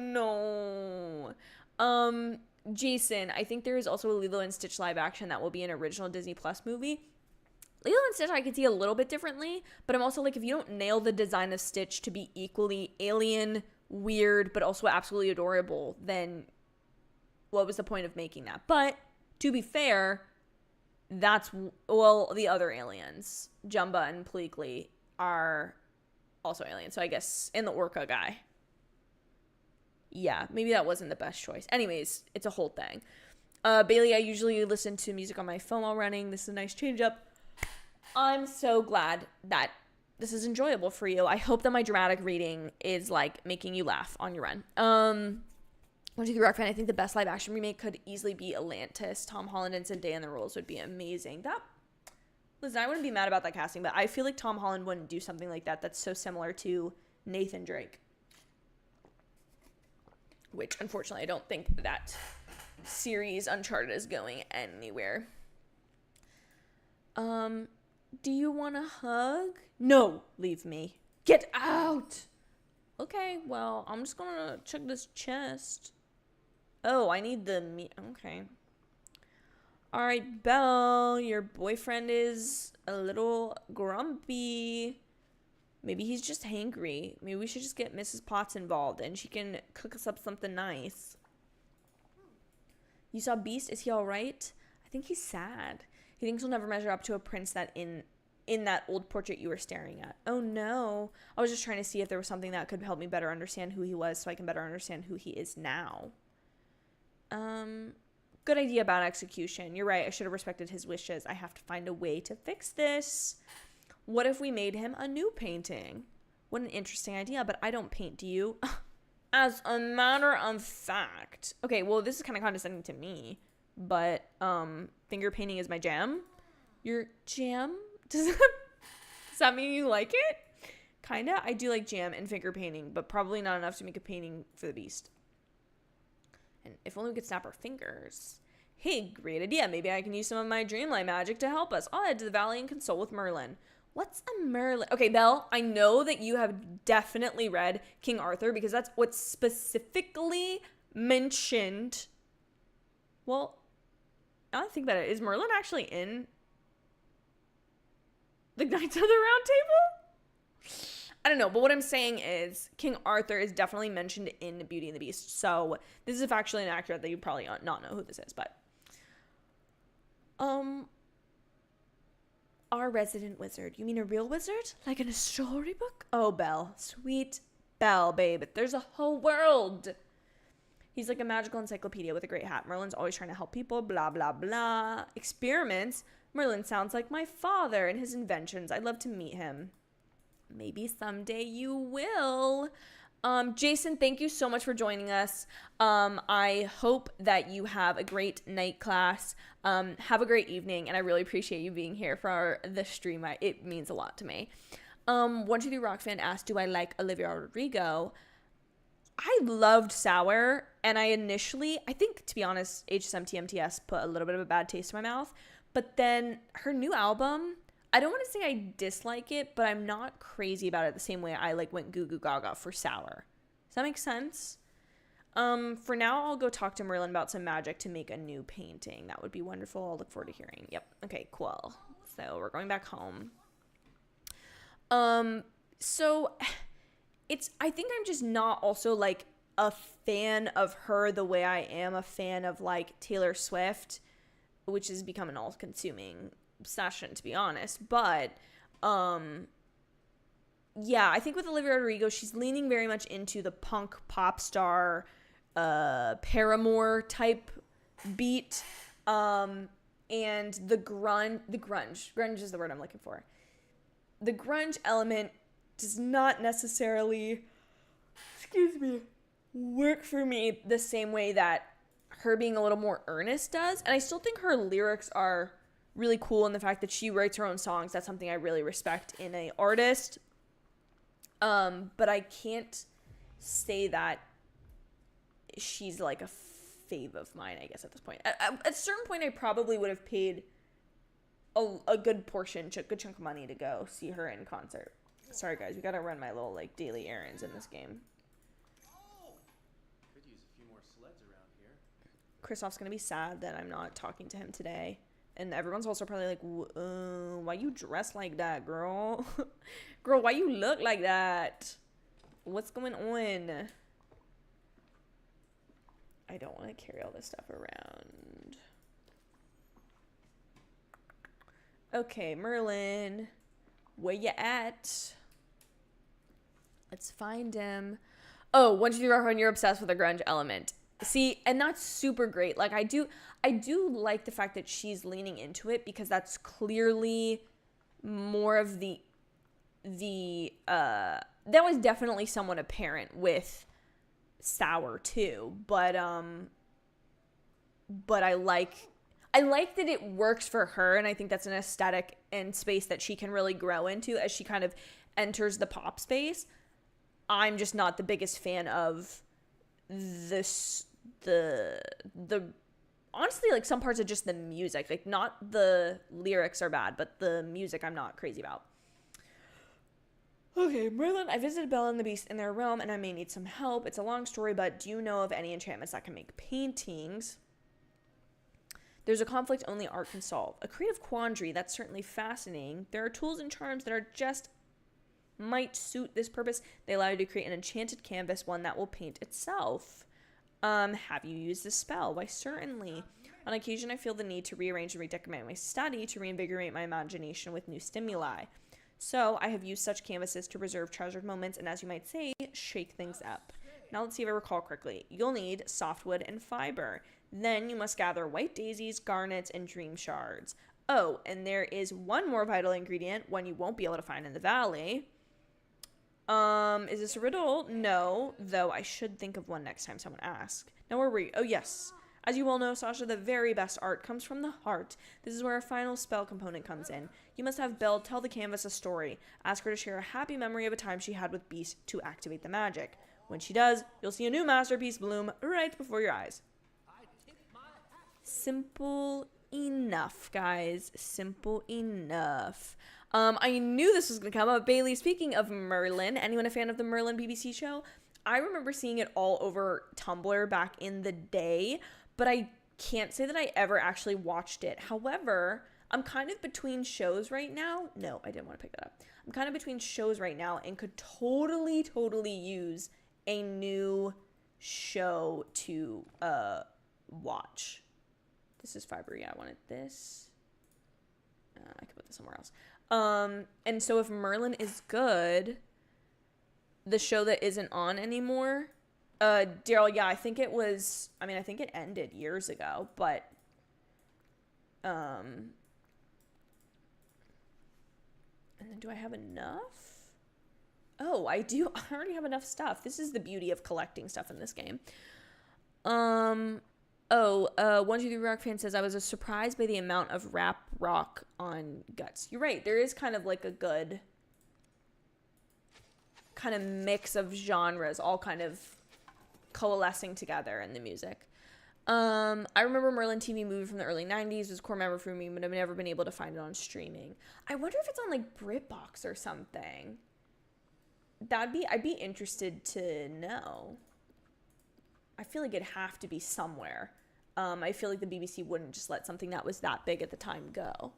no. Jason, I think there is also a Lilo and Stitch live action that will be an original Disney Plus movie. Lilo and Stitch I could see a little bit differently, but I'm also like, if you don't nail the design of Stitch to be equally alien, weird, but also absolutely adorable, then what was the point of making that? But to be fair, the other aliens, Jumba and Pleakley, are also aliens. So I guess, and the orca guy. Yeah, maybe that wasn't the best choice. Anyways, it's a whole thing. Bailey, I usually listen to music on my phone while running. This is a nice change up. I'm so glad that this is enjoyable for you. I hope that my dramatic reading is like making you laugh on your run. 1, 2, 3 Rock fan. I think the best live action remake could easily be Atlantis. Tom Holland and Zendaya in the roles would be amazing. Listen, I wouldn't be mad about that casting, but I feel like Tom Holland wouldn't do something like that that's so similar to Nathan Drake. Which, unfortunately, I don't think that series Uncharted is going anywhere. Do you want a hug? No, leave me. Get out! Okay, well, I'm just gonna check this chest. Oh, I need the meat. Okay. Alright, Belle, your boyfriend is a little grumpy. Maybe he's just hangry. Maybe we should just get Mrs. Potts involved and she can cook us up something nice. You saw Beast? Is he alright? I think he's sad. He thinks he'll never measure up to a prince that in that old portrait you were staring at. Oh no. I was just trying to see if there was something that could help me better understand who he was so I can better understand who he is now. Good idea about execution. You're right. I should have respected his wishes. I have to find a way to fix this. What if we made him a new painting? What an interesting idea, but I don't paint, do you? As a matter of fact. Okay, well, this is kind of condescending to me, but finger painting is my jam. Your jam? Does that mean you like it? Kinda. I do like jam and finger painting, but probably not enough to make a painting for the Beast. And if only we could snap our fingers. Hey, great idea. Maybe I can use some of my Dreamlight magic to help us. I'll head to the valley and consult with Merlin. What's a Merlin? Okay, Belle, I know that you have definitely read King Arthur because that's what's specifically mentioned. Well, now that I think about it, is Merlin actually in the Knights of the Round Table? I don't know, but what I'm saying is King Arthur is definitely mentioned in Beauty and the Beast. So this is factually inaccurate that you probably not know who this is, but our resident wizard. You mean a real wizard? Like in a storybook? Oh, Belle. Sweet Belle, babe. There's a whole world. He's like a magical encyclopedia with a great hat. Merlin's always trying to help people, blah, blah, blah. Experiments. Merlin sounds like my father and his inventions. I'd love to meet him. Maybe someday you will. Jason, thank you so much for joining us. I hope that you have a great night class. Have a great evening, and I really appreciate you being here for the stream. It means a lot to me. 123 Rock Fan asked, do I like Olivia Rodrigo? I loved Sour, and I think, to be honest, HSM-TMTS put a little bit of a bad taste in my mouth, but then her new album, I don't want to say I dislike it, but I'm not crazy about it the same way I went goo goo gaga for Sour. Does that make sense? For now, I'll go talk to Merlin about some magic to make a new painting. That would be wonderful. I'll look forward to hearing. Yep. Okay, cool. So we're going back home. So I think I'm just not also a fan of her the way I am a fan of Taylor Swift, which has become an all-consuming obsession, to be honest. But yeah, I think with Olivia Rodrigo, she's leaning very much into the punk pop star Paramore type beat, and the grunge is the word I'm looking for. The grunge element does not necessarily work for me the same way that her being a little more earnest does. And I still think her lyrics are really cool, and the fact that she writes her own songs, that's something I really respect in an artist. But I can't say that she's a fave of mine, I guess, at this point. At a certain point, I probably would have paid a good good chunk of money to go see her in concert. Sorry, guys, we gotta run my little daily errands in this game. Could use a few more sleds around here. Kristoff's gonna be sad that I'm not talking to him today. And everyone's also probably why you dress like that, girl? Girl, why you look like that? What's going on? I don't want to carry all this stuff around. Okay, Merlin. Where you at? Let's find him. Oh, once you're obsessed with the grunge element. See, and that's super great. I do like the fact that she's leaning into it, because that's clearly more of the that was definitely somewhat apparent with Sour too, but I like that it works for her, and I think that's an aesthetic and space that she can really grow into as she kind of enters the pop space. I'm just not the biggest fan of the honestly, some parts of just the music, not the lyrics are bad, but the music I'm not crazy about. Okay, Merlin, I visited Belle and the Beast in their realm, and I may need some help. It's a long story, but do you know of any enchantments that can make paintings? There's a conflict only art can solve. A creative quandary, that's certainly fascinating. There are tools and charms that are just might suit this purpose. They allow you to create an enchanted canvas, one that will paint itself. Have you used this spell? Why, certainly. On occasion, I feel the need to rearrange and redecorate my study to reinvigorate my imagination with new stimuli. So, I have used such canvases to preserve treasured moments and, as you might say, shake things up. Now let's see if I recall correctly. You'll need softwood and fiber. Then you must gather white daisies, garnets, and dream shards. Oh, and there is one more vital ingredient, one you won't be able to find in the valley. Is this a riddle? No, though I should think of one next time someone asks. Now where were you? Oh, yes. As you well know, Sasha, the very best art comes from the heart. This is where a final spell component comes in. You must have Belle tell the canvas a story. Ask her to share a happy memory of a time she had with Beast to activate the magic. When she does, you'll see a new masterpiece bloom right before your eyes. Simple enough, guys. Simple enough. I knew this was going to come up. Bailey, speaking of Merlin, anyone a fan of the Merlin BBC show? I remember seeing it all over Tumblr back in the day, but I Can't say that I ever actually watched it. However, I'm kind of between shows right now. No, I didn't want to pick that up. I'm kind of between shows right now and could totally use a new show to watch. This is fiber. Yeah, I wanted this. I could put this somewhere else. And so if Merlin is good, the show that isn't on anymore, Daryl, yeah, I think it ended years ago, but and then do I have enough? Oh, I do. I already have enough stuff. This is the beauty of collecting stuff in this game. 123 Rock fan says, I was surprised by the amount of rap rock on Guts. You're right. There is kind of like a good kind of mix of genres all kind of coalescing together in the music. I remember Merlin TV movie from the early 90s was a core member for me, but I've never been able to find it on streaming. I wonder if it's on like BritBox or something. I'd be interested to know. I feel like it'd have to be somewhere. I feel like the BBC wouldn't just let something that was that big at the time go.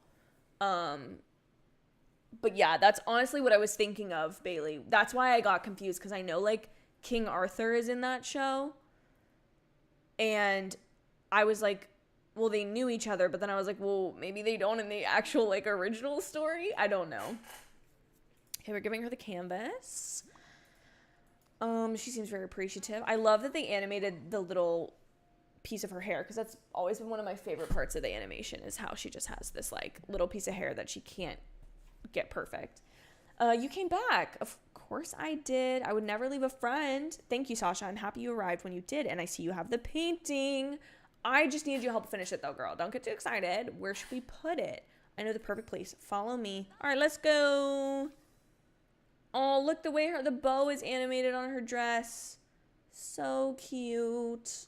But yeah, that's honestly what I was thinking of, Bailey. That's why I got confused, because I know like King Arthur is in that show. And I was like, well, they knew each other, but then I was like, well, maybe they don't in the actual like original story. I don't know. Okay, we're giving her the canvas. She seems very appreciative. I love that they animated the little piece of her hair, because that's always been one of my favorite parts of the animation, is how she just has this like little piece of hair that she can't get perfect. You came back. Of course I did. I would never leave a friend. Thank you, Sasha. I'm happy you arrived when you did, and I see you have the painting. I just need your help to finish it though, girl. Don't get too excited. Where should we put it? I know the perfect place. Follow me. All right, let's go. Oh, look, the way the bow is animated on her dress. So cute.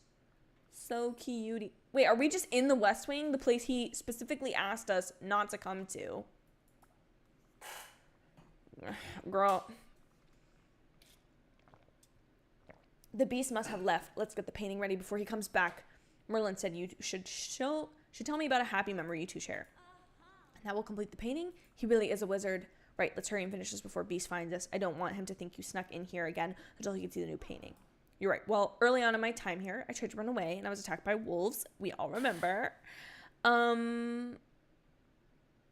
So cutie. Wait, are we just in the West Wing? The place he specifically asked us not to come to. Girl. The beast must have left. Let's get the painting ready before he comes back. Merlin said you should tell me about a happy memory you two share. And that will complete the painting. He really is a wizard. Right, let's hurry and finish this before Beast finds us. I don't want him to think you snuck in here again until he can see the new painting. You're right. Well, early on in my time here, I tried to run away and I was attacked by wolves. We all remember.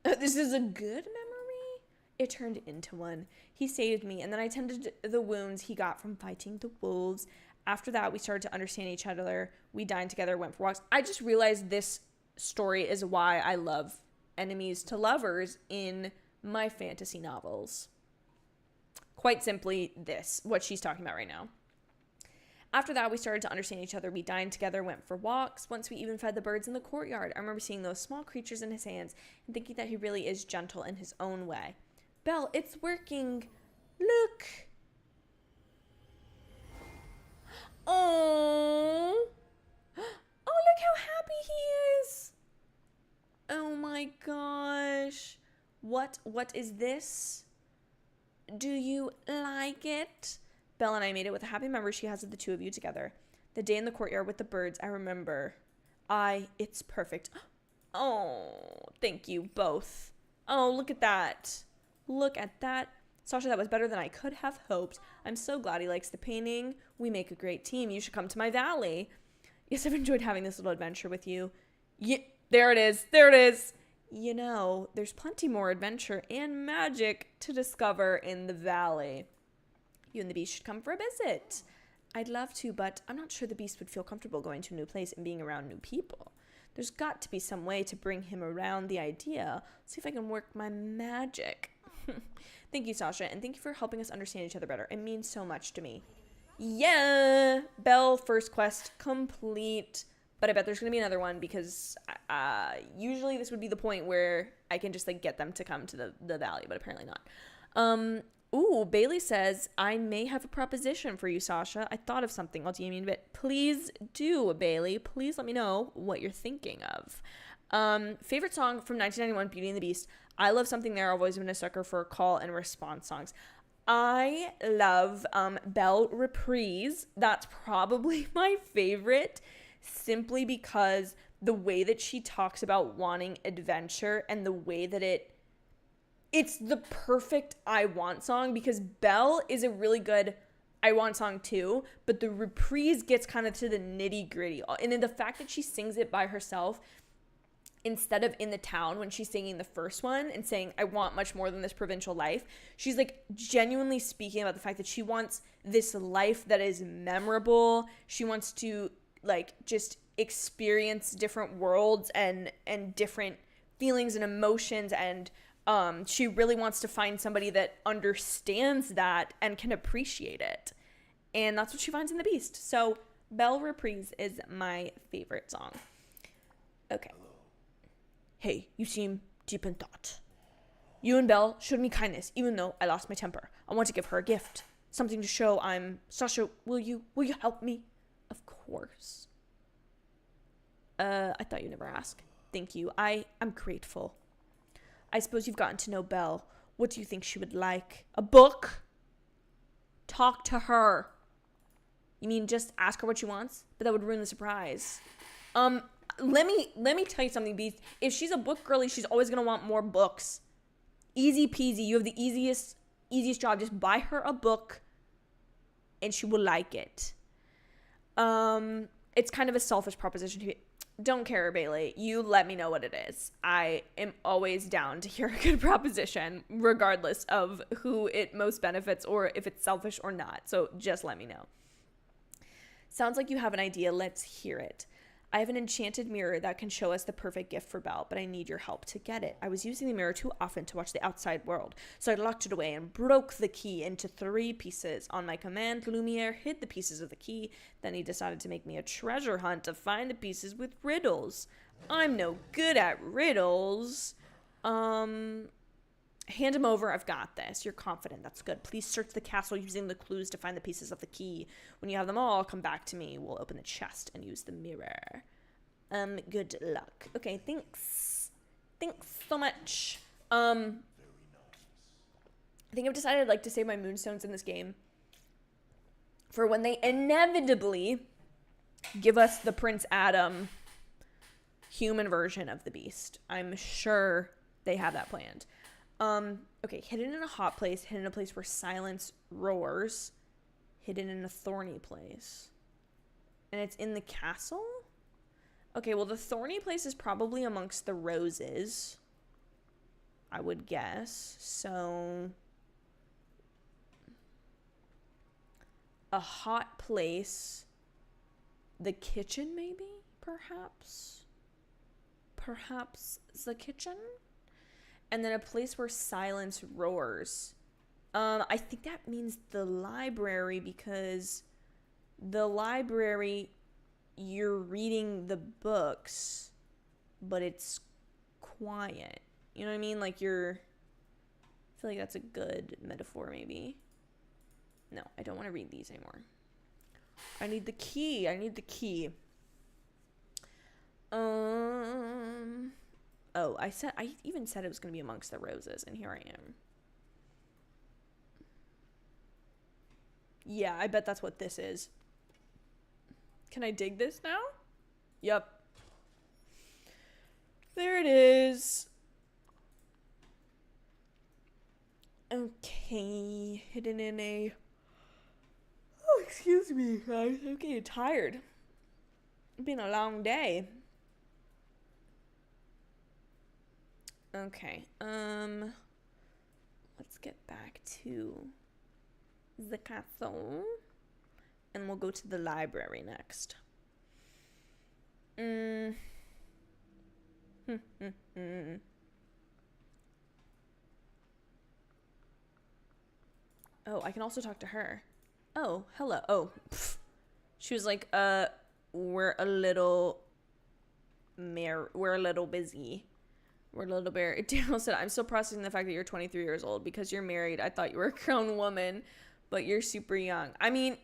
This is a good memory. It turned into one. He saved me, and then I tended the wounds he got from fighting the wolves. After that, we started to understand each other. We dined together, went for walks. I just realized this story is why I love enemies to lovers in my fantasy novels. Quite simply this, what she's talking about right now. After that, we started to understand each other. We dined together, went for walks. Once we even fed the birds in the courtyard. I remember seeing those small creatures in his hands and thinking that he really is gentle in his own way. Belle, it's working. Look. Oh. Oh, look how happy he is. Oh my gosh. What is this? Do you like it? Belle and I made it with a happy memory she has of the two of you together. The day in the courtyard with the birds, I remember. It's perfect. Oh, thank you both. Oh, look at that. Look at that. Sasha, that was better than I could have hoped. I'm so glad he likes the painting. We make a great team. You should come to my valley. Yes, I've enjoyed having this little adventure with you. Yeah, there it is. There it is. You know, there's plenty more adventure and magic to discover in the valley. You and the beast should come for a visit. I'd love to, but I'm not sure the beast would feel comfortable going to a new place and being around new people. There's got to be some way to bring him around the idea. See if I can work my magic. Thank you, Sasha, and thank you for helping us understand each other better. It means so much to me. Yeah! Belle, first quest complete. But I bet there's going to be another one, because usually this would be the point where I can just like get them to come to the valley, but apparently not. Bailey says, I may have a proposition for you, Sasha. I thought of something. I'll DM you in a bit. Please do, Bailey. Please let me know what you're thinking of. Favorite song from 1991, Beauty and the Beast. I love Something There. I've always been a sucker for call and response songs. I love Belle Reprise. That's probably my favorite, simply because the way that she talks about wanting adventure and the way that it's the perfect I Want song, because Belle is a really good I Want song too, but the reprise gets kind of to the nitty gritty. And then the fact that she sings it by herself instead of in the town when she's singing the first one and saying, I want much more than this provincial life. She's like genuinely speaking about the fact that she wants this life that is memorable. She wants to like just experience different worlds and different feelings and emotions, and she really wants to find somebody that understands that and can appreciate it. And that's what she finds in The Beast. So Belle Reprise is my favorite song. Okay. Hey, you seem deep in thought. You and Belle showed me kindness, even though I lost my temper. I want to give her a gift. Something to show I'm Sasha. Will you help me? Of course. I thought you'd never ask. Thank you. I'm grateful. I suppose you've gotten to know Belle. What do you think she would like? A book? Talk to her. You mean just ask her what she wants? But that would ruin the surprise. Let me tell you something, Beast. If she's a book girly, she's always gonna want more books. Easy peasy. You have the easiest job. Just buy her a book, and she will like it. It's kind of a selfish proposition to be. Don't care, Bailey. You let me know what it is. I am always down to hear a good proposition, regardless of who it most benefits or if it's selfish or not. So just let me know. Sounds like you have an idea. Let's hear it. I have an enchanted mirror that can show us the perfect gift for Belle, but I need your help to get it. I was using the mirror too often to watch the outside world, so I locked it away and broke the key into 3 pieces. On my command, Lumiere hid the pieces of the key. Then he decided to make me a treasure hunt to find the pieces with riddles. I'm no good at riddles. Hand him over. I've got this. You're confident. That's good. Please search the castle using the clues to find the pieces of the key. When you have them all, come back to me. We'll open the chest and use the mirror. Good luck. Okay, thanks. Thanks so much. I think I've decided I'd like to save my moonstones in this game for when they inevitably give us the Prince Adam human version of the Beast. I'm sure they have that planned. Okay, hidden in a hot place, hidden in a place where silence roars, hidden in a thorny place. And it's in the castle? Okay, well, the thorny place is probably amongst the roses, I would guess. So, a hot place, the kitchen maybe, perhaps? Perhaps the kitchen? And then a place where silence roars. I think that means the library, because the library, you're reading the books, but it's quiet. You know what I mean? Like I feel like that's a good metaphor, maybe. No, I don't want to read these anymore. I need the key. Oh, I even said it was going to be amongst the roses, and here I am. Yeah, I bet that's what this is. Can I dig this now? Yep. There it is. Okay, hidden in a... Oh, excuse me, guys. I'm getting tired. It's been a long day. Okay, let's get back to the castle, and we'll go to the library next. Oh, I can also talk to her. Oh, hello. Oh, pff. She was like, we're a little busy. We're a little bit. Daniel said, I'm still processing the fact that you're 23 years old because you're married. I thought you were a grown woman, but you're super young. I mean,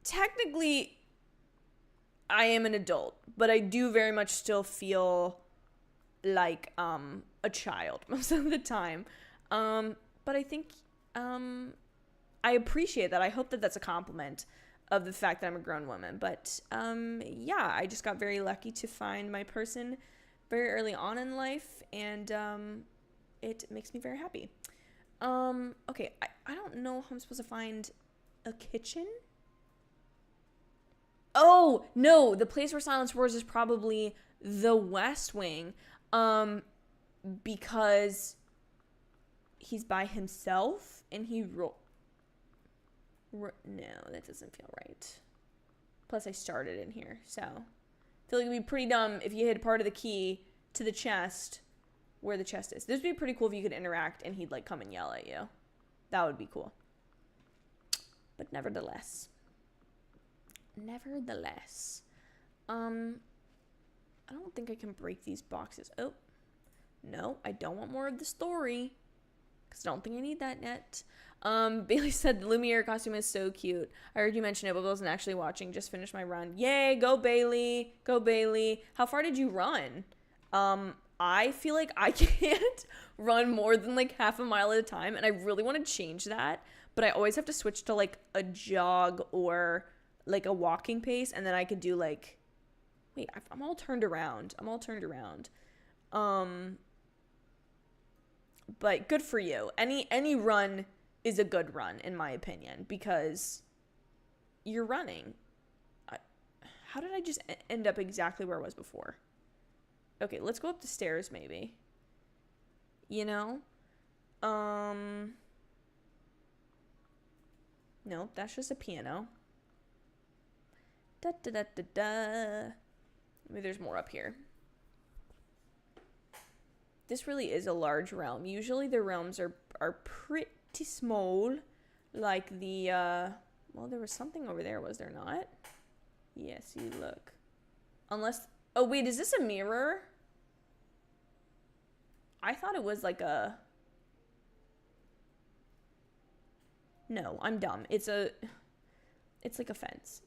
technically, I am an adult, but I do very much still feel like a child most of the time. But I think I appreciate that. I hope that that's a compliment. of the fact that I'm a grown woman. But yeah, I just got very lucky to find my person very early on in life, and it makes me very happy. Okay, I don't know how I'm supposed to find a kitchen. Oh, no, the place where silence roars is probably the West Wing, because he's by himself and no, that doesn't feel right. Plus, I started in here, so I feel like it'd be pretty dumb if you hid part of the key to the chest where the chest is. This would be pretty cool if you could interact and he'd like come and yell at you. That would be cool. But nevertheless, I don't think I can break these boxes. Oh, no, I don't want more of the story, because I don't think I need that yet. Bailey said the Lumiere costume is so cute. I heard you mention it, but I wasn't actually watching. Just finished my run. Yay, go Bailey. Go Bailey. How far did you run? I feel like I can't run more than like half a mile at a time, and I really want to change that, but I always have to switch to like a jog or like a walking pace, and then I could do like, wait, I'm all turned around. But good for you. Any run is a good run, in my opinion, because you're running. How did I just end up exactly where I was before? Okay, let's go up the stairs, maybe. You know? No, that's just a piano. Maybe there's more up here. This really is a large realm. Usually the realms are pretty small. Like the, well, there was something over there, was there not? Yes, you look. Unless, oh wait, is this a mirror? I thought it was like a, no, I'm dumb. It's like a fence.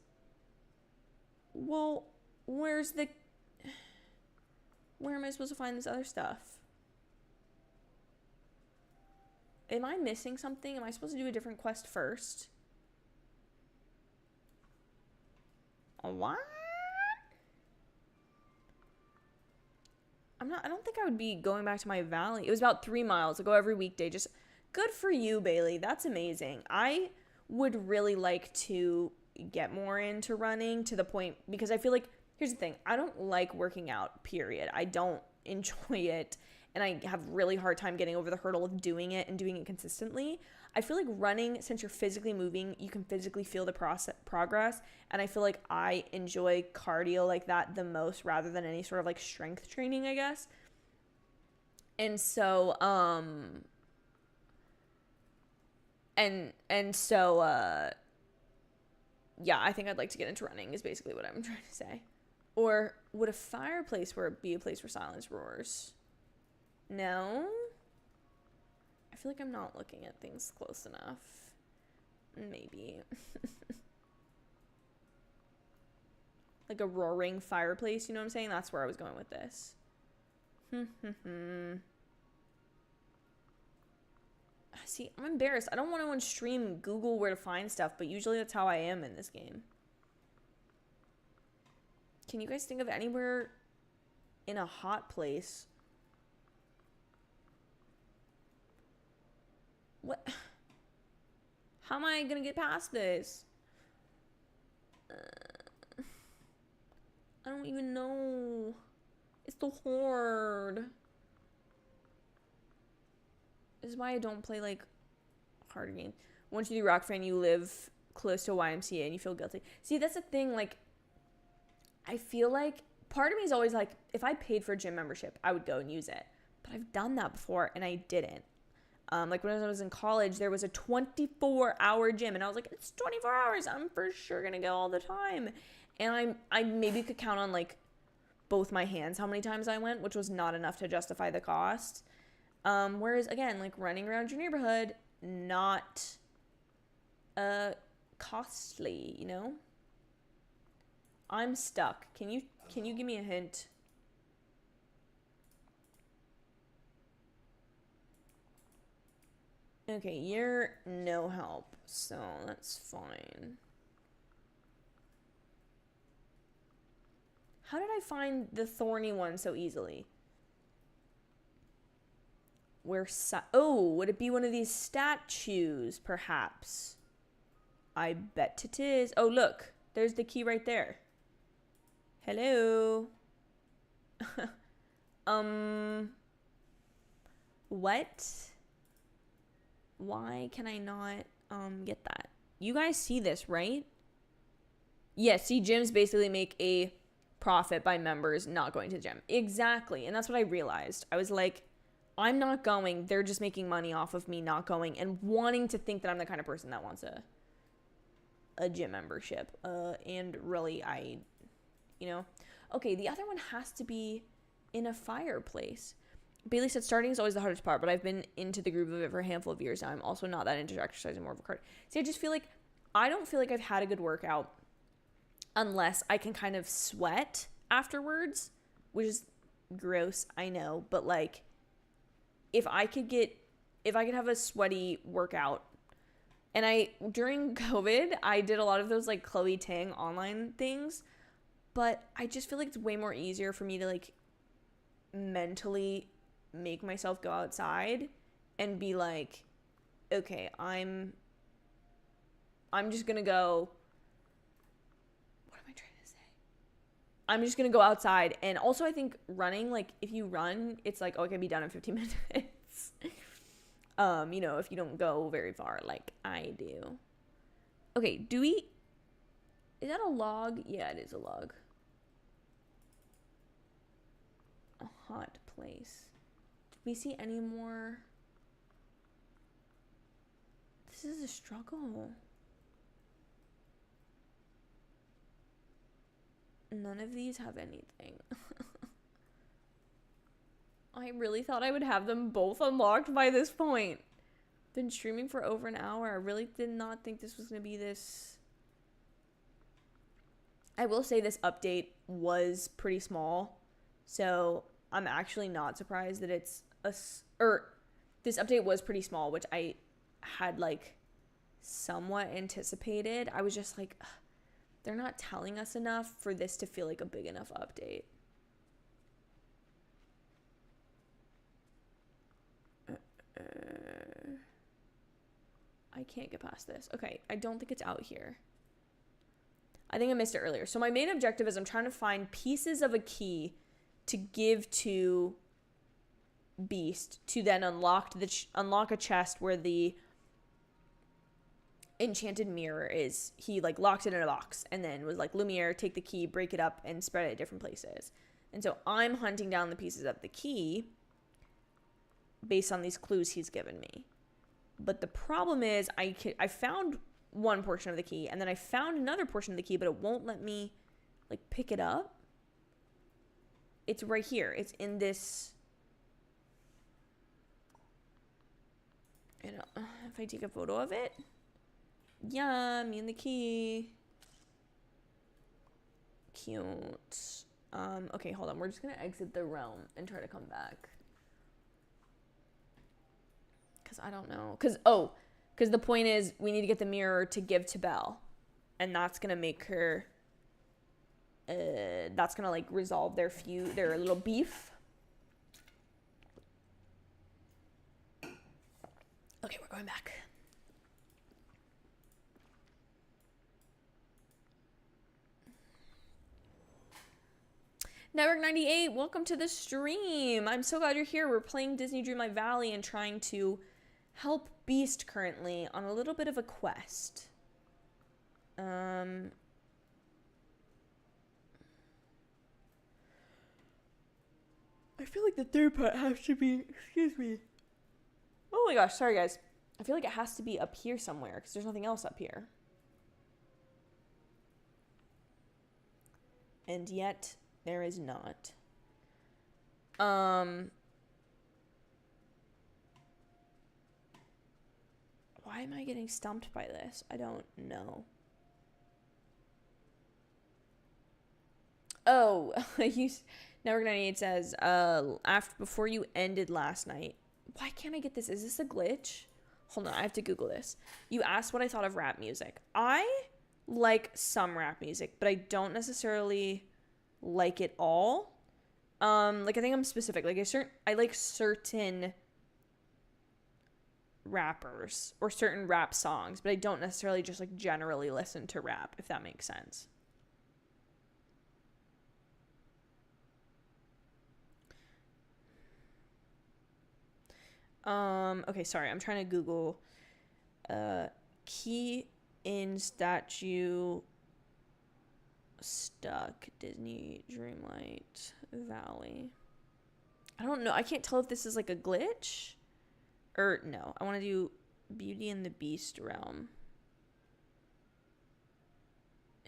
Well, where am I supposed to find this other stuff? Am I missing something? Am I supposed to do a different quest first? What? I don't think I would be going back to my valley. It was about 3 miles. I go every weekday. Just good for you, Bailey. That's amazing. I would really like to get more into running to the point, because I feel like, here's the thing. I don't like working out, period. I don't enjoy it. And I have really hard time getting over the hurdle of doing it and doing it consistently. I feel like running, since you're physically moving, you can physically feel the progress. And I feel like I enjoy cardio like that the most, rather than any sort of like strength training, I guess. And so, yeah, I think I'd like to get into running is basically what I'm trying to say. Or would a fireplace be a place where silence roars? No? I feel like I'm not looking at things close enough. Maybe. Like a roaring fireplace, you know what I'm saying? That's where I was going with this. See, I'm embarrassed. I don't want to on stream Google where to find stuff, but usually that's how I am in this game. Can you guys think of anywhere in a hot place? What? How am I gonna get past this? I don't even know. It's so hard. This is why I don't play like harder games. Once you do Rock Fan, you live close to a YMCA and you feel guilty. See, that's the thing. Like, I feel like part of me is always like, if I paid for a gym membership, I would go and use it. But I've done that before and I didn't. Like when I was in college, there was a 24-hour gym, and I was like, it's 24 hours. I'm for sure gonna go all the time. And I maybe could count on like both my hands how many times I went, which was not enough to justify the cost. Whereas again, like running around your neighborhood, not costly, you know? I'm stuck. Can you give me a hint? Okay, you're no help, so that's fine. How did I find the thorny one so easily? Would it be one of these statues, perhaps? I bet it is. Oh, look. There's the key right there. Hello. What? Why can I not, get that? You guys see this, right? Yeah, see, gyms basically make a profit by members not going to the gym. Exactly. And that's what I realized. I was like, I'm not going. They're just making money off of me not going and wanting to think that I'm the kind of person that wants a gym membership. And really, Okay, the other one has to be in a fireplace. Bailey said starting is always the hardest part, but I've been into the groove of it for a handful of years now. I'm also not that into exercising, more of a card. See, I don't feel like I've had a good workout unless I can kind of sweat afterwards, which is gross, I know, but like if I could have a sweaty workout, and during COVID, I did a lot of those like Chloe Ting online things, but I just feel like it's way more easier for me to like mentally make myself go outside and be like, okay, I'm just gonna go. What am I trying to say? I'm just gonna go outside. And also I think running, like if you run, it's like, oh, I can be done in 15 minutes. If you don't go very far like I do. Okay, is that a log? Yeah, it is a log. A hot place. Did we see any more? This is a struggle. None of these have anything. I really thought I would have them both unlocked by this point. Been streaming for over an hour. I really did not think this was going to be this. I will say this update was pretty small. So I'm actually not surprised that this update was pretty small, which I had like somewhat anticipated. I was just like, ugh, they're not telling us enough for this to feel like a big enough update. I can't get past this. Okay, I don't think it's out here. I think I missed it earlier. So my main objective is I'm trying to find pieces of a key to give to Beast to then unlock a chest where the enchanted mirror is. He like locked it in a box and then was like, Lumiere, take the key, break it up, and spread it at different places. And so I'm hunting down the pieces of the key based on these clues he's given me. But the problem is I found one portion of the key and then I found another portion of the key, but it won't let me like pick it up. It's right here. It's in this. If I take a photo of it. Yeah, me and the key. Cute. Okay, hold on. We're just gonna exit the realm and try to come back. Because I don't know. Because the point is we need to get the mirror to give to Belle. And that's going to make her... that's going to, like, resolve their little beef. Okay, we're going back. Network 98, welcome to the stream. I'm so glad you're here. We're playing Disney Dreamlight Valley and trying to help Beast currently on a little bit of a quest. I feel like the third part has to be, excuse me. Oh my gosh, sorry guys. I feel like it has to be up here somewhere because there's nothing else up here. And yet, there is not. Why am I getting stumped by this? I don't know. Oh, Network 98 says, before you ended last night. Why can't I get this? Is this a glitch? Hold on, I have to Google this. You asked what I thought of rap music. I like some rap music, but I don't necessarily like it all. Like I think I'm specific. Like I like certain rappers or certain rap songs, but I don't necessarily just like generally listen to rap, if that makes sense. Okay, sorry, I'm trying to Google key in statue stuck Disney Dreamlight Valley. I don't know. I can't tell if this is like a glitch or no. I want to do Beauty and the Beast realm.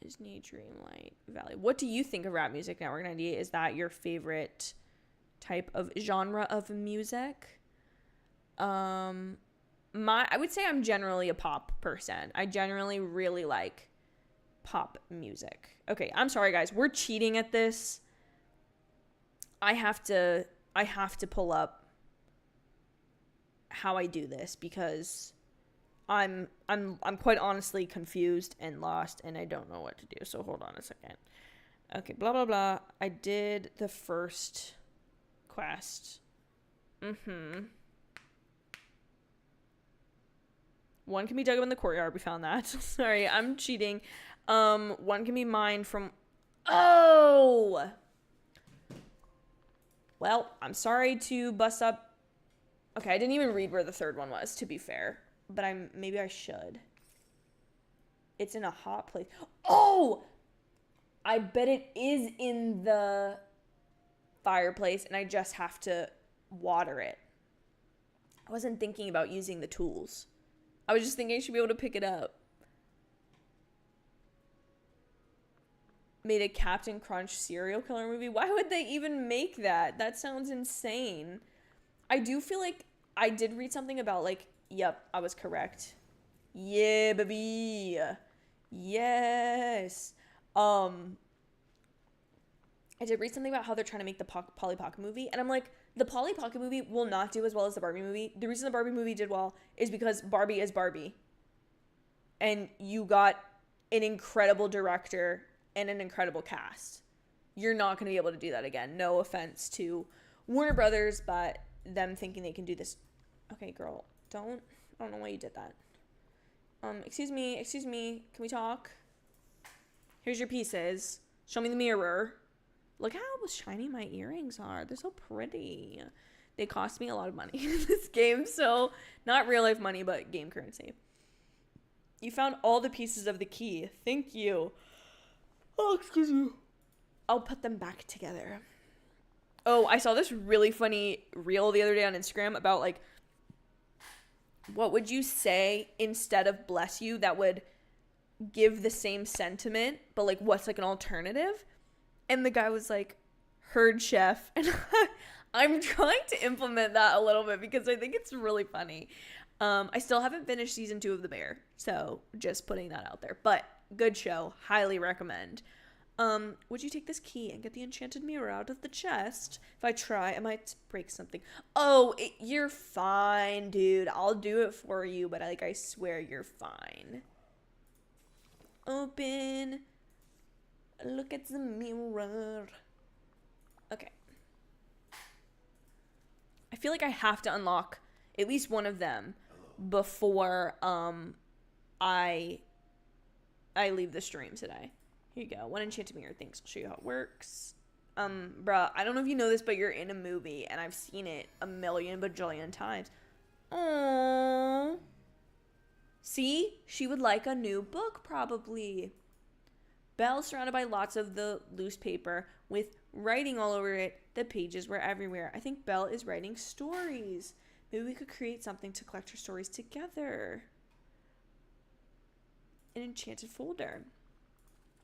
Disney Dreamlight Valley. What do you think of rap music, Network 98? Is that your favorite type of genre of music? I would say I'm generally a pop person. I generally really like pop music. Okay, I'm sorry guys. We're cheating at this. I have to pull up how I do this because I'm quite honestly confused and lost and I don't know what to do. So hold on a second. Okay, blah blah blah. I did the first quest. One can be dug up in the courtyard. We found that. Sorry, I'm cheating. One can be mined from... Oh! Well, I'm sorry to bust up... Okay, I didn't even read where the third one was, to be fair. But maybe I should. It's in a hot place. Oh! I bet it is in the fireplace, and I just have to water it. I wasn't thinking about using the tools. I was just thinking I should be able to pick it up. Made a Captain Crunch serial killer movie. Why would they even make that? That sounds insane. I do feel like I did read something about like, yep, I was correct. Yeah, baby. Yes. I did read something about how they're trying to make the Polly Pocket movie. And I'm like, the Polly Pocket movie will not do as well as the Barbie movie. The reason the Barbie movie did well is because Barbie is Barbie. And you got an incredible director and an incredible cast. You're not going to be able to do that again. No offense to Warner Brothers, but them thinking they can do this. Okay, girl, I don't know why you did that. Excuse me, can we talk? Here's your pieces. Show me the mirror. Look how shiny my earrings are. They're so pretty. They cost me a lot of money in this game, so not real life money, but game currency. You found all the pieces of the key. Thank you. Oh, excuse me. I'll put them back together. Oh, I saw this really funny reel the other day on Instagram about like, what would you say instead of bless you that would give the same sentiment, but like what's like an alternative? And the guy was like, herd chef. And I'm trying to implement that a little bit because I think it's really funny. I still haven't finished season 2 of The Bear. So just putting that out there. But good show. Highly recommend. Would you take this key and get the enchanted mirror out of the chest? If I try, I might break something. Oh, you're fine, dude. I'll do it for you. But I swear you're fine. Open... Look at the mirror. Okay. I feel like I have to unlock at least one of them before I leave the stream today. Here you go. One enchanted mirror. Thanks. I'll show you how it works. Bruh, I don't know if you know this, but you're in a movie and I've seen it a million bajillion times. Aww. See? She would like a new book probably. Belle surrounded by lots of the loose paper with writing all over it. The pages were everywhere. I think Belle is writing stories. Maybe we could create something to collect her stories together. An enchanted folder.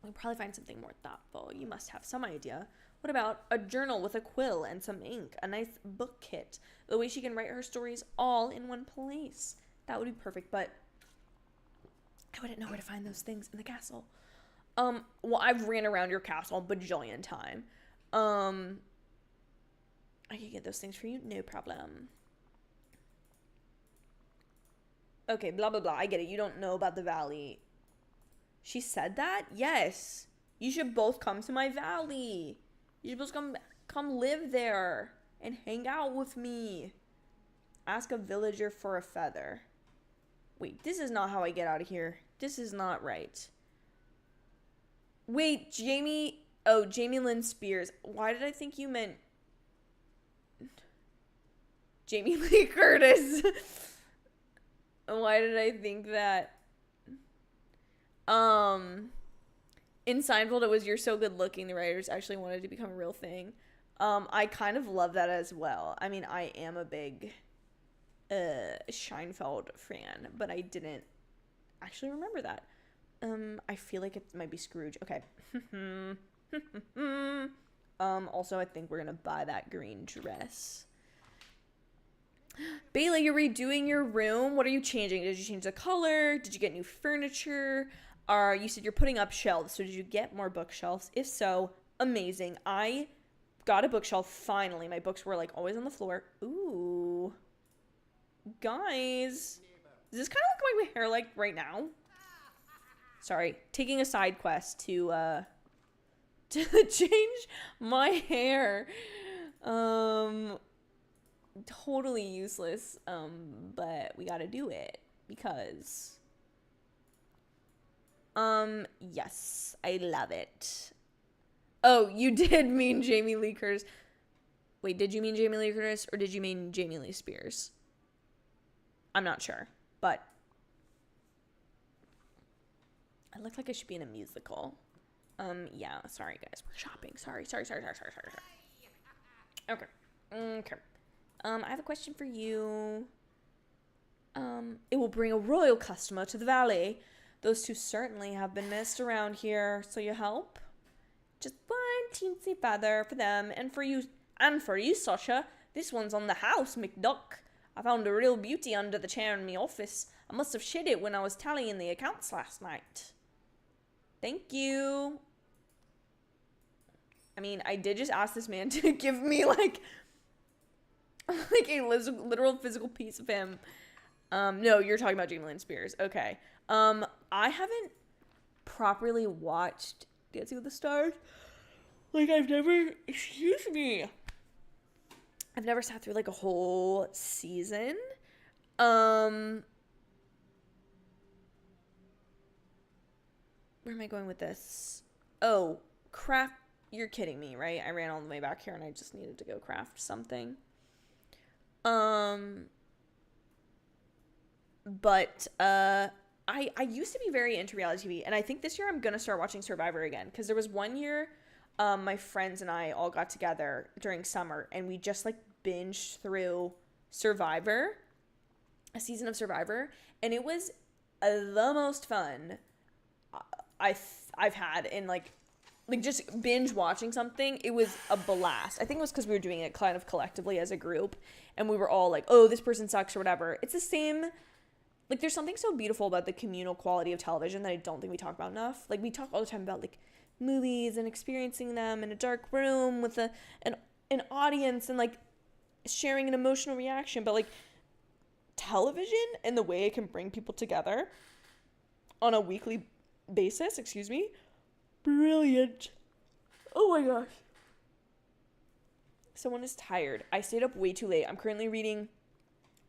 We'll probably find something more thoughtful. You must have some idea. What about a journal with a quill and some ink? A nice book kit. The way she can write her stories all in one place. That would be perfect, but I wouldn't know where to find those things in the castle. Well, I've ran around your castle a bajillion time. I can get those things for you, no problem. Okay, blah, blah, blah. I get it. You don't know about the valley. She said that? Yes. You should both come to my valley. You should both come live there and hang out with me. Ask a villager for a feather. Wait, this is not how I get out of here. This is not right. Wait, Jamie Lynn Spears. Why did I think you meant Jamie Lee Curtis? Why did I think that? In Seinfeld, it was "You're so good looking." The writers actually wanted to become a real thing. I kind of love that as well. I mean, I am a big Seinfeld fan, but I didn't actually remember that. I feel like it might be Scrooge. Okay. Also, I think we're gonna buy that green dress. Bailey, you're redoing your room. What are you changing? Did you change the color? Did you get new furniture? You said you're putting up shelves, so did you get more bookshelves? If so, amazing. I got a bookshelf finally. My books were like always on the floor. Ooh. Guys, does this kind of look like my hair like right now? Sorry, taking a side quest to change my hair. Totally useless. But we gotta do it because yes, I love it. Oh, you did mean Jamie Lee Curtis. Wait, did you mean Jamie Lee Curtis or did you mean Jamie Lee Spears? I'm not sure, but I look like I should be in a musical. Yeah, sorry guys, we're shopping. Sorry. Okay. I have a question for you. It will bring a royal customer to the valley. Those two certainly have been missed around here, so you help? Just one teensy feather for them, and for you, Sasha. This one's on the house, McDuck. I found a real beauty under the chair in my office. I must have shed it when I was tallying the accounts last night. Thank you. I mean, I did just ask this man to give me, like a literal physical piece of him. No, you're talking about Jamie Lynn Spears. Okay. I haven't properly watched Dancing with the Stars. Like, I've never sat through, like, a whole season. Where am I going with this? Oh, craft. You're kidding me, right? I ran all the way back here and I just needed to go craft something. But I used to be very into reality TV, and I think this year I'm gonna start watching Survivor again, because there was one year my friends and I all got together during summer and we just like binged through Survivor, a season of Survivor, and it was the most fun I've had in like just binge watching something. It was a blast. I think it was because we were doing it kind of collectively as a group, and we were all like, oh, this person sucks or whatever. It's the same. Like, there's something so beautiful about the communal quality of television that I don't think we talk about enough. Like, we talk all the time about like movies and experiencing them in a dark room with an audience and like sharing an emotional reaction, but like television and the way it can bring people together on a weekly basis, brilliant. Oh my gosh. Someone is tired. I stayed up way too late. I'm currently reading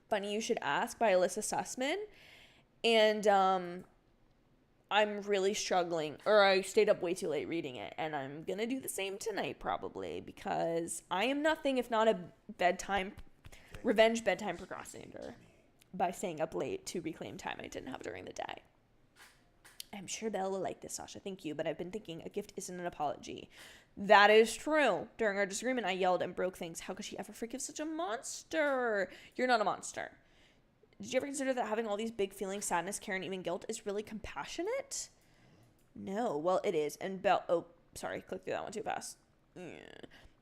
Funny You Should Ask by Alyssa Sussman, and I'm really struggling, or I stayed up way too late reading it, and I'm gonna do the same tonight probably, because I am nothing if not a revenge bedtime procrastinator by staying up late to reclaim time I didn't have during the day. I'm sure Belle will like this, Sasha. Thank you. But I've been thinking a gift isn't an apology. That is true. During our disagreement, I yelled and broke things. How could she ever forgive such a monster? You're not a monster. Did you ever consider that having all these big feelings, sadness, care, and even guilt is really compassionate? No. Well, it is. And Belle... Oh, sorry. Clicked through that one too fast.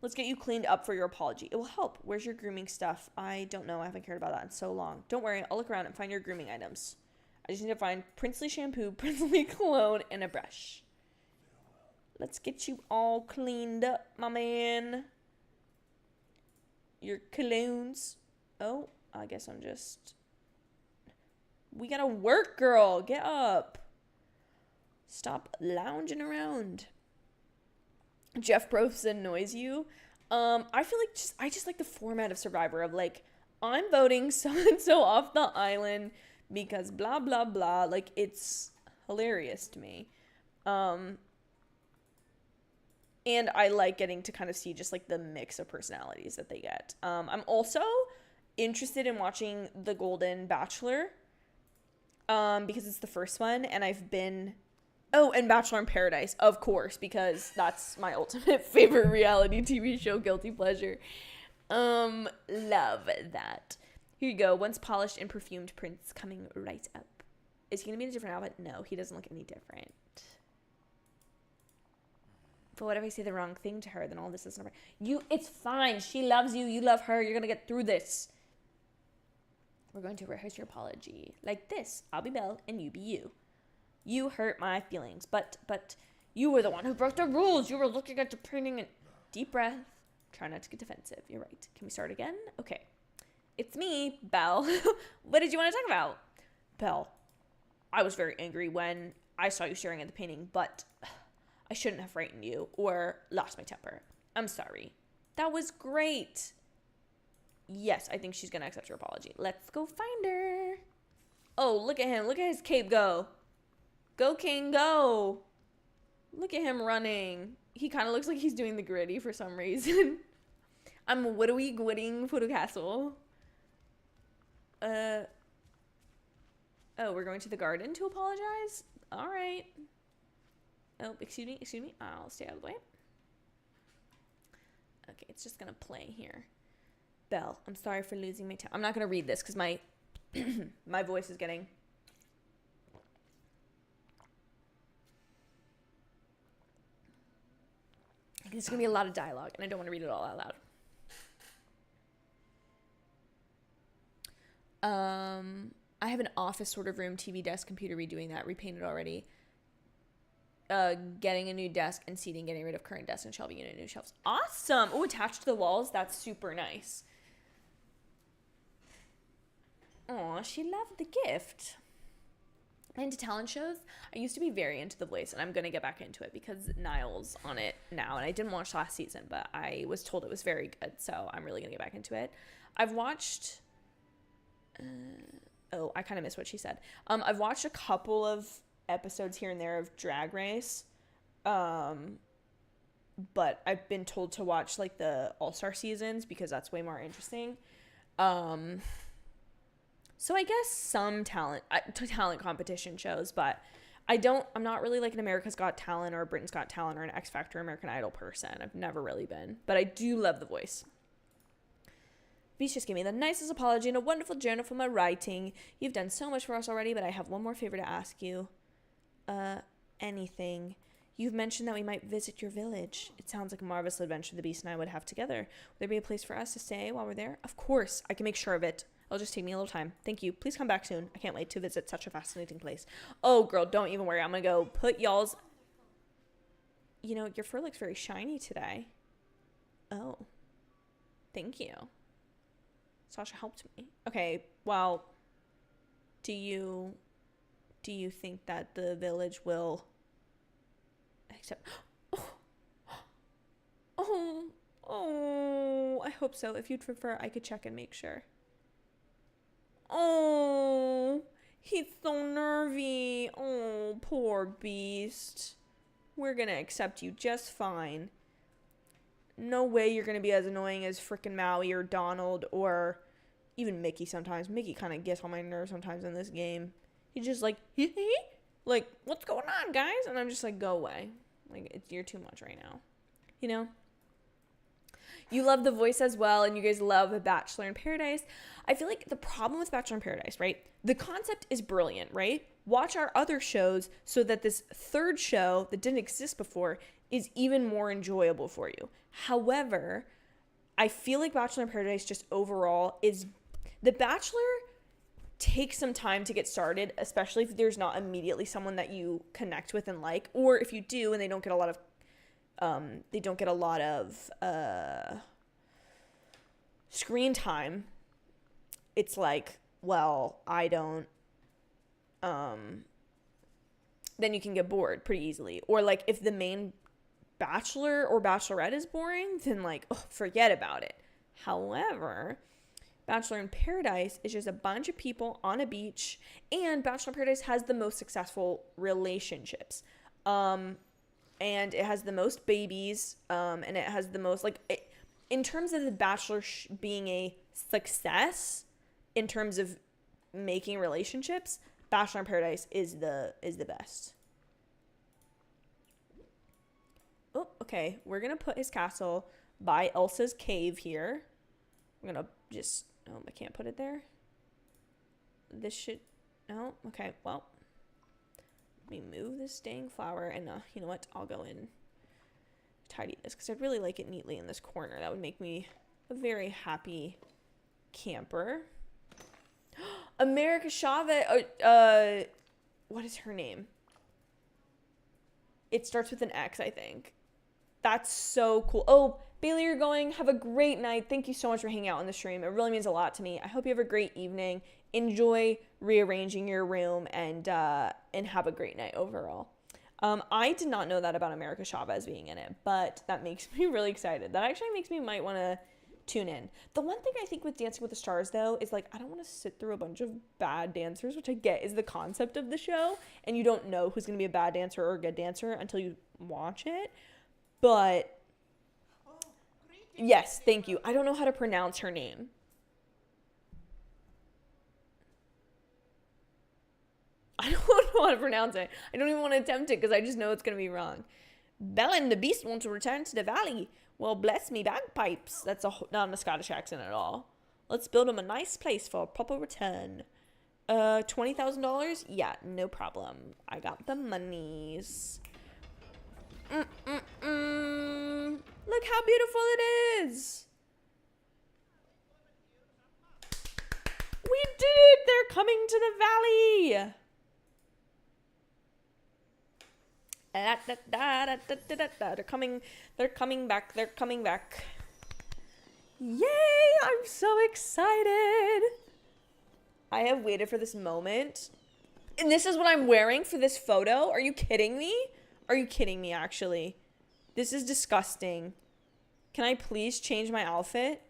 Let's get you cleaned up for your apology. It will help. Where's your grooming stuff? I don't know. I haven't cared about that in so long. Don't worry. I'll look around and find your grooming items. I just need to find princely shampoo, princely cologne, and a brush. Let's get you all cleaned up, my man. Your colognes. Oh, I guess I'm just... We gotta work, girl. Get up. Stop lounging around. Jeff Probst annoys you. I feel like I just like the format of Survivor of like, I'm voting so and so off the island because blah blah blah. Like, it's hilarious to me. And I like getting to kind of see just like the mix of personalities that they get. I'm also interested in watching The Golden Bachelor, because it's the first one, and and Bachelor in Paradise, of course, because that's my ultimate favorite reality TV show, guilty pleasure. Love that. Here you go. Once polished and perfumed Prince coming right up. Is he gonna be in a different outfit? No, he doesn't look any different. But what if I say the wrong thing to her? Then all this is over. It's fine. She loves you. You love her. You're gonna get through this. We're going to rehearse your apology like this. I'll be Belle and you be you. You hurt my feelings, but you were the one who broke the rules. You were looking at the painting and deep breath. Try not to get defensive. You're right. Can we start again? Okay. It's me, Belle. What did you want to talk about? Belle, I was very angry when I saw you staring at the painting, but I shouldn't have frightened you or lost my temper. I'm sorry. That was great. Yes, I think she's going to accept your apology. Let's go find her. Oh, look at him. Look at his cape go. Go, King, go. Look at him running. He kind of looks like he's doing the gritty for some reason. I'm widowy gwitting Photo Castle. Oh, we're going to the garden to apologize? All right. Oh, excuse me. I'll stay out of the way. Okay, it's just going to play here. Belle, I'm sorry for losing my I'm not going to read this because my my voice is getting... It's going to be a lot of dialogue, and I don't want to read it all out loud. I have an office sort of room, TV desk, computer, redoing that, repainted already. Getting a new desk and seating, getting rid of current desk and shelving unit, new shelves. Awesome. Oh, attached to the walls. That's super nice. Aw, she loved the gift. Into talent shows, I used to be very into The Voice, and I'm going to get back into it because Niall's on it now, and I didn't watch last season, but I was told it was very good, so I'm really going to get back into it. I've watched... I kind of missed what she said. I've watched a couple of episodes here and there of Drag Race, but I've been told to watch like the All-Star seasons because that's way more interesting. So I guess some talent competition shows, but I'm not really like an America's Got Talent or a Britain's Got Talent or an X Factor American Idol person. I've never really been, but I do love The Voice. Beast just gave me the nicest apology and a wonderful journal for my writing. You've done so much for us already, but I have one more favor to ask you. Anything. You've mentioned that we might visit your village. It sounds like a marvelous adventure the Beast and I would have together. Would there be a place for us to stay while we're there? Of course. I can make sure of it. It'll just take me a little time. Thank you. Please come back soon. I can't wait to visit such a fascinating place. Oh, girl, don't even worry. I'm going to go put y'all's... You know, your fur looks very shiny today. Oh. Thank you. Sasha helped me. Okay, well, do you think that the village will accept... Oh, I hope so. If you'd prefer, I could check and make sure. Oh, he's so nervy. Oh, poor Beast. We're gonna accept you just fine. No way you're gonna be as annoying as frickin' Maui or Donald or even Mickey sometimes. Mickey kind of gets on my nerves sometimes in this game. He's just like, like, what's going on, guys? And I'm just like, go away. Like, you're too much right now. You know? You love The Voice as well, and you guys love Bachelor in Paradise. I feel like the problem with Bachelor in Paradise, right? The concept is brilliant, right? Watch our other shows so that this third show that didn't exist before is even more enjoyable for you. However, I feel like Bachelor in Paradise just overall is... The Bachelor takes some time to get started, especially if there's not immediately someone that you connect with and like, or if you do and they don't get a lot of screen time. It's like, well, I don't, then you can get bored pretty easily. Or like if the main Bachelor or Bachelorette is boring, then like, oh, forget about it. However, Bachelor in Paradise is just a bunch of people on a beach, and Bachelor in Paradise has the most successful relationships. And it has the most babies, and it has the most, like, in terms of The Bachelor being a success, in terms of making relationships, Bachelor in Paradise is the best. Oh, okay. We're going to put his castle by Elsa's cave here. I'm going to just... Oh, I can't put it there. This should... No? Okay, well. Let me move this dang flower. And you know what? I'll go in tidy this, because I'd really like it neatly in this corner. That would make me a very happy camper. America Chavez... what is her name? It starts with an X, I think. That's so cool. Oh, Bailey, you're going. Have a great night. Thank you so much for hanging out on the stream. It really means a lot to me. I hope you have a great evening. Enjoy rearranging your room, and have a great night overall. I did not know that about America Chavez being in it, but that makes me really excited. That actually makes me might want to tune in. The one thing I think with Dancing with the Stars, though, is like, I don't want to sit through a bunch of bad dancers, which I get is the concept of the show, and you don't know who's going to be a bad dancer or a good dancer until you watch it. But yes, thank you. I don't know how to pronounce her name. I don't know how to pronounce it. I don't even want to attempt it because I just know it's going to be wrong. Belle and the Beast want to return to the valley. Well, bless me bagpipes. That's not a Scottish accent at all. Let's build them a nice place for a proper return. $20,000? Yeah, no problem. I got the monies. Look how beautiful it is. We did it. They're coming to the valley. They're coming back. Yay, I'm so excited. I have waited for this moment. And this is what I'm wearing for this photo. Are you kidding me? Actually? This is disgusting. Can I please change my outfit?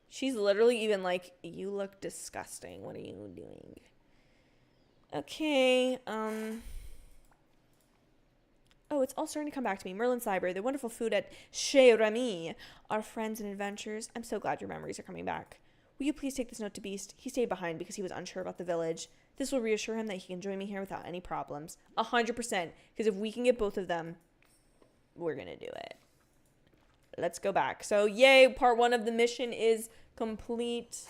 She's literally even like, you look disgusting. What are you doing? Okay, oh, it's all starting to come back to me. Merlin's Library, the wonderful food at Chez Remy, our friends and adventures. I'm so glad your memories are coming back. Will you please take this note to Beast? He stayed behind because he was unsure about the village. This will reassure him that he can join me here without any problems. 100%, because if we can get both of them, we're going to do it. Let's go back. So, yay, part 1 of the mission is complete.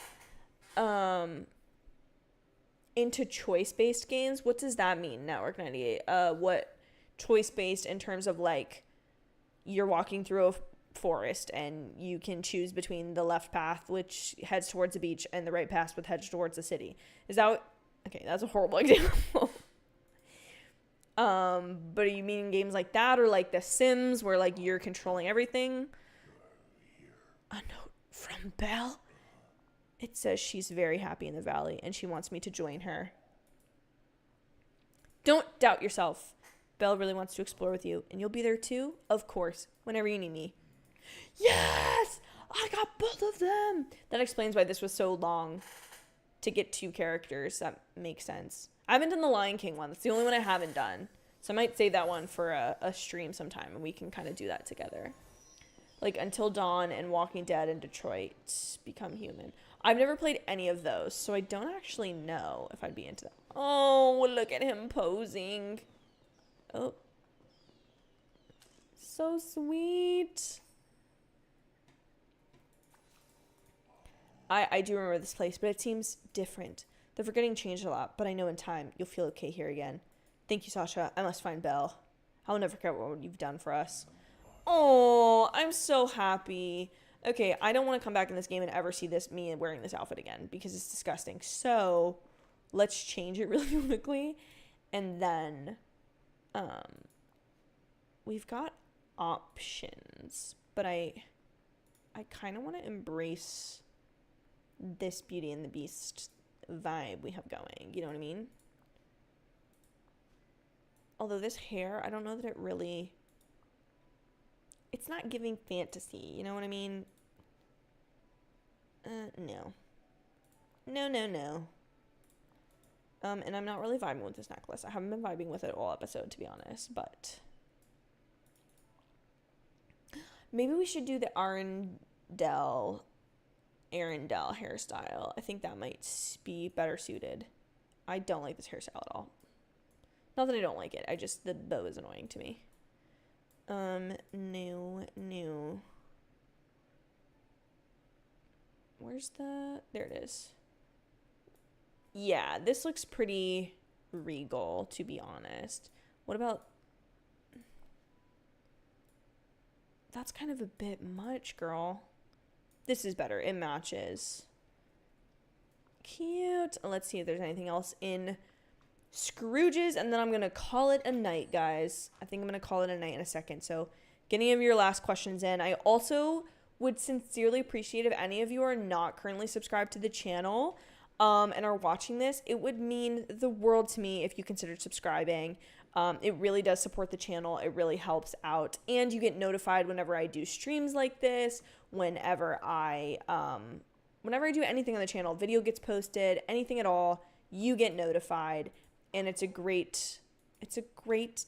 Into choice-based games. What does that mean, Network 98? What choice-based in terms of, like, you're walking through a forest and you can choose between the left path, which heads towards the beach, and the right path, which heads towards the city. Is that what... Okay, that's a horrible example. But are you meaning games like that, or like The Sims, where, like, you're controlling everything? A note from Belle? It says she's very happy in the valley and she wants me to join her. Don't doubt yourself. Belle really wants to explore with you, and you'll be there too? Of course, whenever you need me. Yes! I got both of them! That explains why this was so long to get 2 characters. That makes sense. I haven't done the Lion King one. That's the only one I haven't done. So I might save that one for a stream sometime, and we can kind of do that together. Like Until Dawn and Walking Dead and Detroit Become Human. I've never played any of those, so I don't actually know if I'd be into that. Oh, look at him posing. Oh. So sweet. I do remember this place, but it seems different. The forgetting changed a lot, but I know in time you'll feel okay here again. Thank you, Sasha. I must find Belle. I'll never forget what you've done for us. Oh, I'm so happy. Okay, I don't want to come back in this game and ever see me wearing this outfit again because it's disgusting. So, let's change it really quickly. And then, we've got options. But I kind of want to embrace this Beauty and the Beast vibe we have going. You know what I mean? Although this hair, I don't know that it really, it's not giving fantasy, you know what I mean? No. No. And I'm not really vibing with this necklace. I haven't been vibing with it all episode, to be honest, but maybe we should do the Arendelle hairstyle. I think that might be better suited. I don't like this hairstyle at all. Not that I don't like it. The bow is annoying to me. No. There it is. Yeah, this looks pretty regal, to be honest. What about, that's kind of a bit much, girl. This is better. It matches. Cute. Let's see if there's anything else in Scrooge's, and then I'm going to call it a night, guys. I think I'm going to call it a night in a second. So get any of your last questions in. I also would sincerely appreciate if any of you are not currently subscribed to the channel and are watching this. It would mean the world to me if you considered subscribing. It really does support the channel. It really helps out. And you get notified whenever I do streams like this, whenever I do anything on the channel, video gets posted, anything at all, you get notified. And it's a great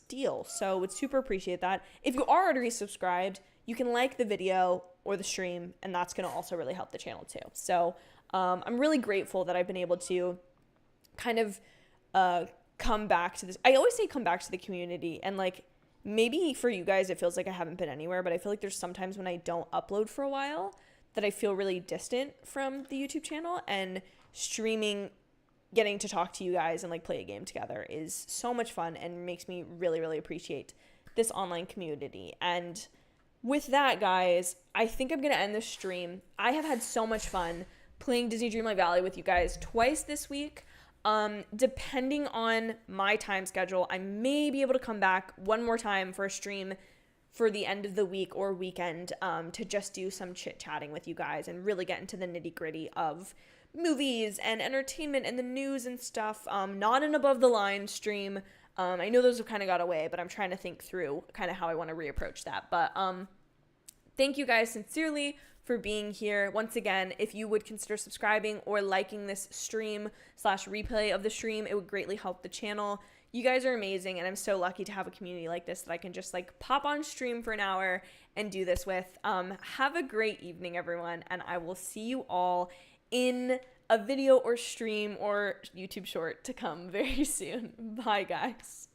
deal. So would super appreciate that. If you are already subscribed, you can like the video or the stream, and that's going to also really help the channel too. So I'm really grateful that I've been able to kind of come back to this. I always say come back to the community, and like maybe for you guys it feels like I haven't been anywhere, but I feel like there's sometimes when I don't upload for a while that I feel really distant from the YouTube channel, and streaming, getting to talk to you guys and like play a game together is so much fun and makes me really, really appreciate this online community. And with that, guys, I think I'm going to end this stream. I have had so much fun playing Disney Dreamlight Valley with you guys twice this week. Depending on my time schedule, I may be able to come back one more time for a stream for the end of the week or weekend to just do some chit-chatting with you guys and really get into the nitty-gritty of movies and entertainment and the news and stuff. Not an above the line stream. I know those have kind of got away, but I'm trying to think through kind of how I want to reapproach that. But thank you guys sincerely for being here. Once again, if you would consider subscribing or liking this stream / replay of the stream, it would greatly help the channel. You guys are amazing, and I'm so lucky to have a community like this that I can just like pop on stream for an hour and do this with. Have a great evening, everyone, and I will see you all in a video or stream or YouTube short to come very soon. Bye, guys.